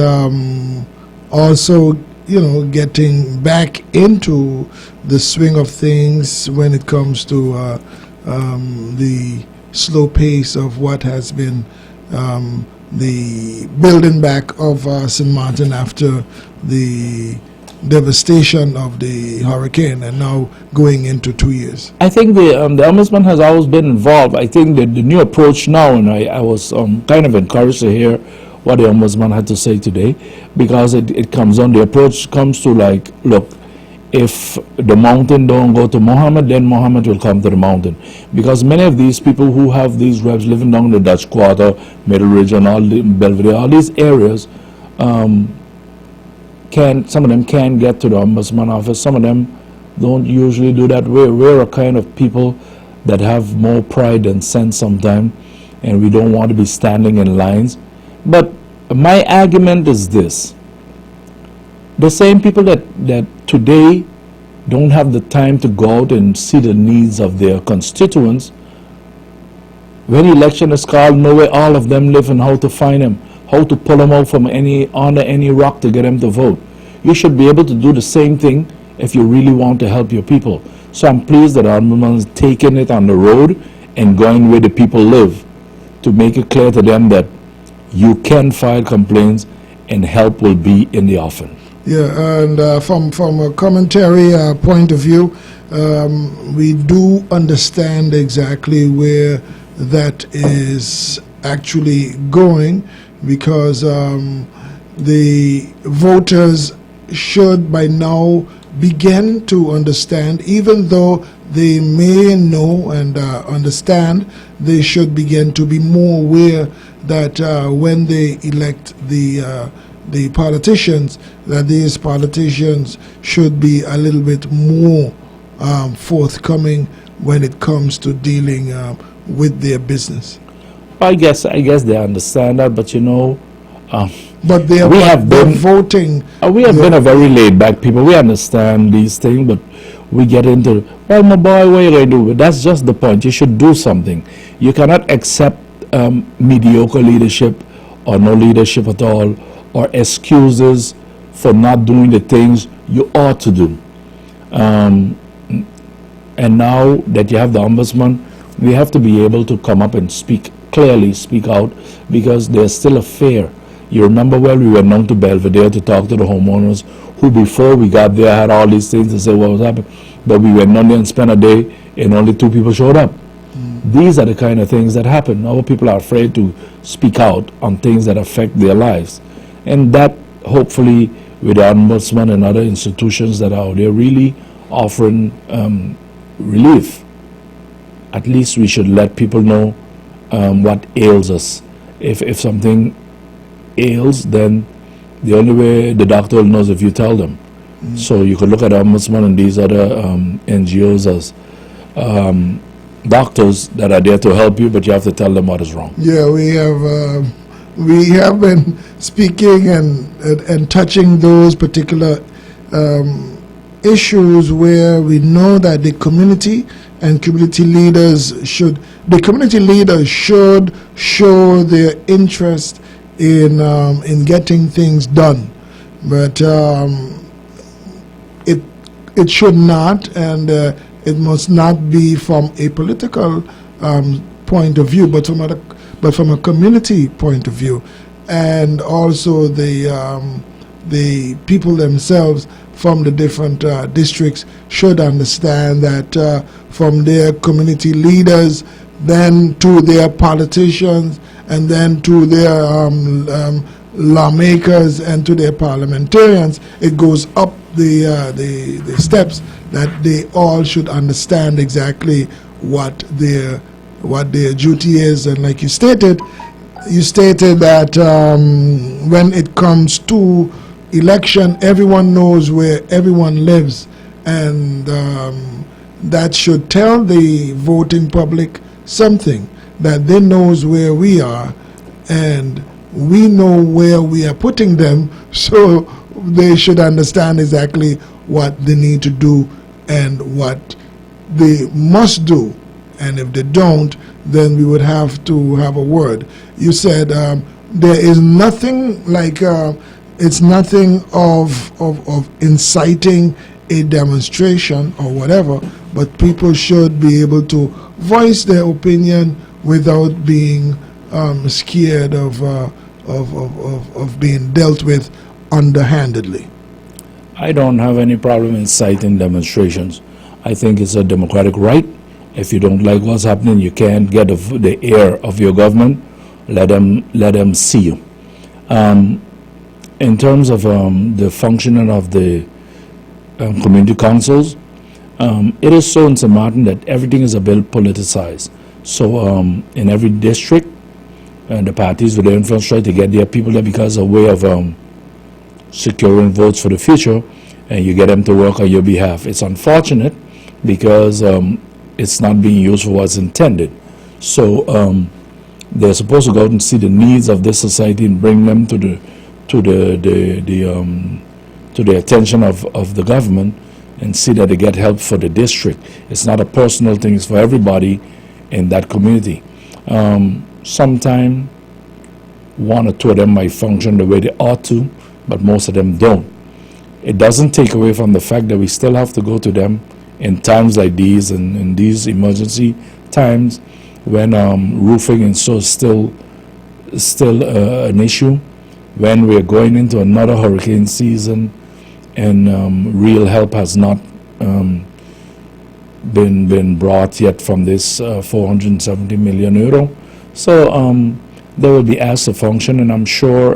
also, you know, getting back into the swing of things when it comes to the slow pace of what has been the building back of St. Martin after the devastation of the hurricane, and now going into 2 years. I think the Ombudsman has always been involved. I think that the new approach now, and I was kind of encouraged to hear what the Ombudsman had to say today, because it comes on, the approach comes to like, look, if the mountain don't go to Mohammed, then Mohammed will come to the mountain. Because many of these people who have these reps living down in the Dutch Quarter, Middle Region, all the Belvedere, all these areas, some of them can get to the Ombudsman office. Some of them don't usually do that. We're a kind of people that have more pride than sense sometimes, and we don't want to be standing in lines. But my argument is this. The same people that today don't have the time to go out and see the needs of their constituents, when election is called, know where all of them live and how to find them, how to pull them out from under any rock to get them to vote. You should be able to do the same thing if you really want to help your people. So I'm pleased that Ombudsman is taking it on the road and going where the people live to make it clear to them that you can file complaints and help will be in the offing. Yeah, and from a commentary point of view, we do understand exactly where that is actually going, because the voters should by now begin to understand, even though they may know and understand, they should begin to be more aware that when they elect the politicians, that these politicians should be a little bit more forthcoming when it comes to dealing with their business. I guess they understand that, but you know, but they we have been voting. We have been a very laid-back people. We understand these things, but we get into, well, my boy, what are you going to do? That's just the point. You should do something. You cannot accept mediocre leadership or no leadership at all, or excuses for not doing the things you ought to do. And now that you have the Ombudsman, we have to be able to come up and speak clearly, speak out, because there's still a fear. You remember, well, we went down to Belvedere to talk to the homeowners who before we got there had all these things to say what was happening, but we went down there and spent a day and only 2 people showed up. These are the kind of things that happen. Our people are afraid to speak out on things that affect their lives. And that, hopefully, with the Ombudsman and other institutions that are out there really offering relief, at least we should let people know what ails us. If something ails, then the only way the doctor will know is if you tell them. So you could look at Ombudsman and these other NGOs as doctors that are there to help you, but you have to tell them what is wrong. Yeah, we have been speaking and touching those particular issues where we know that the community and community leaders should show their interest in getting things done, but it should not, and it must not be from a political point of view, but from a community point of view, and also the people themselves from the different districts should understand that from their community leaders, then to their politicians, and then to their lawmakers and to their parliamentarians, it goes up the steps, that they all should understand exactly what their duty is. And like you stated, you stated that when it comes to election, everyone knows where everyone lives, and that should tell the voting public something, that they knows where we are, and we know where we are putting them, so they should understand exactly what they need to do and what they must do. And if they don't, then we would have to have a word. You said there is nothing like, it's nothing of inciting a demonstration or whatever, but people should be able to voice their opinion without being scared of being dealt with underhandedly. I don't have any problem inciting demonstrations. I think it's a democratic right. If you don't like what's happening, you can't get the ear of your government. Let them see you. In terms of the functioning of the community councils, it is so in St. Martin that everything is a bit politicized. So in every district, the parties with their influence try to get their people there because of a way of securing votes for the future, and you get them to work on your behalf. It's unfortunate because it's not being used for what's intended. So they're supposed to go out and see the needs of this society and bring them to the attention of the government and see that they get help for the district. It's not a personal thing, it's for everybody in that community. Sometime one or two of them might function the way they ought to, but most of them don't. It doesn't take away from the fact that we still have to go to them in times like these and in these emergency times when roofing and so is still an issue, when we're going into another hurricane season and real help has not been brought yet from this 470 million euro. So they will be asked to function, and I'm sure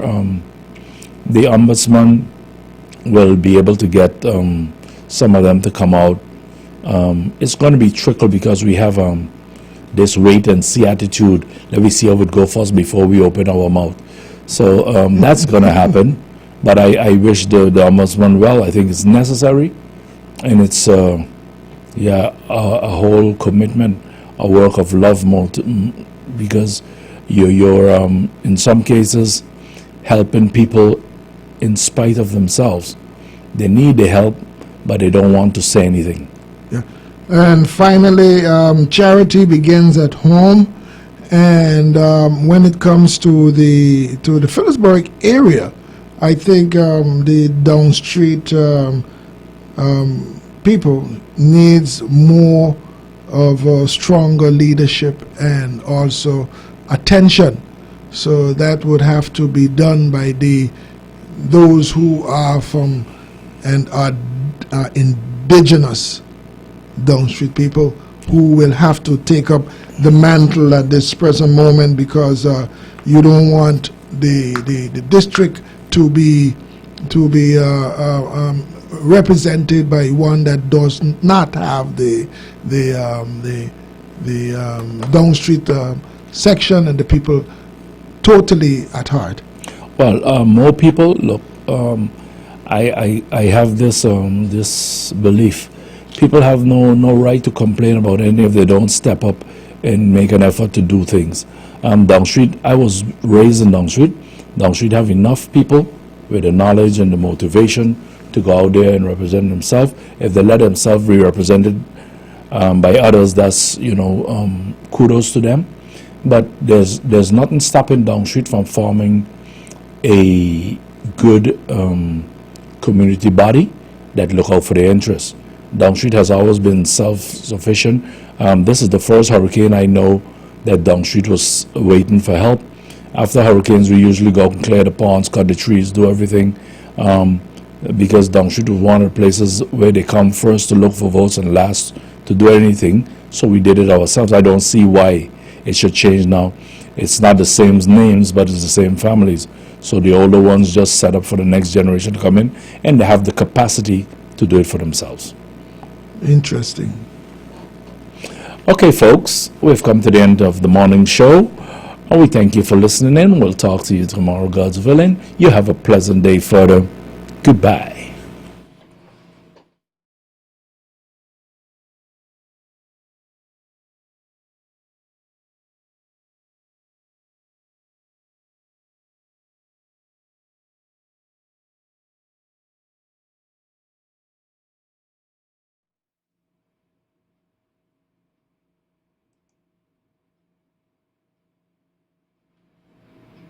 the Ombudsman will be able to get some of them to come out. It's going to be trickle because we have this wait and see attitude. Let me see how it go first before we open our mouth. So that's going to happen. But I wish the Ombudsman well. I think it's necessary, and it's a whole commitment, a work of love, because you're in some cases helping people in spite of themselves. They need the help, but they don't want to say anything. Yeah. And finally, charity begins at home. And when it comes to the Phillipsburg area, I think the downstreet people needs more of a stronger leadership and also attention. So that would have to be done by those who are from and are indigenous downstreet people, who will have to take up the mantle at this present moment, because you don't want the district to be represented by one that does not have the downstreet section and the people totally at heart. Well, more people, look, I have this this belief. People have no right to complain about any if they don't step up and make an effort to do things. Downstreet, I was raised in Downstreet. Downstreet have enough people with the knowledge and the motivation to go out there and represent themselves. If they let themselves be represented by others, that's, kudos to them. But there's nothing stopping Downstreet from forming a good community body that look out for their interests. Downstreet has always been self-sufficient. This is the first hurricane I know that Downstreet was waiting for help. After hurricanes, we usually go and clear the ponds, cut the trees, do everything, because Downstreet was one of the places where they come first to look for votes and last to do anything. So we did it ourselves. I don't see why it should change now. It's not the same names, but it's the same families. So the older ones just set up for the next generation to come in, and they have the capacity to do it for themselves. Interesting. Okay, folks, we've come to the end of the morning show. And we thank you for listening in. We'll talk to you tomorrow, God's willing. You have a pleasant day further. Goodbye.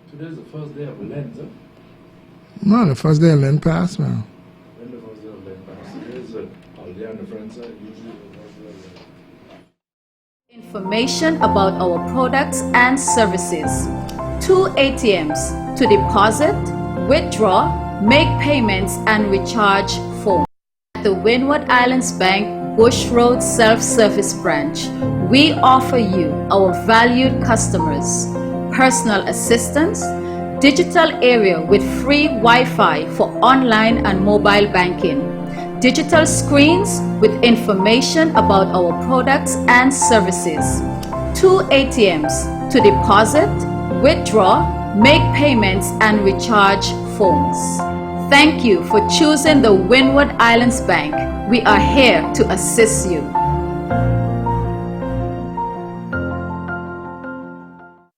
Today's the first day of Lent, huh? No, the first day of Lent passed now. When the first day of Lent passed? Today's a holiday on the French side, usually the first day of Lent. Information about our products and services. 2 ATMs to deposit, withdraw, make payments and recharge phones. At the Windward Islands Bank Bush Road Self-Service Branch, we offer you, our valued customers, personal assistance, digital area with free Wi-Fi for online and mobile banking, digital screens with information about our products and services, 2 ATMs to deposit, withdraw, make payments and recharge phones. Thank you for choosing the Windward Islands Bank. We are here to assist you.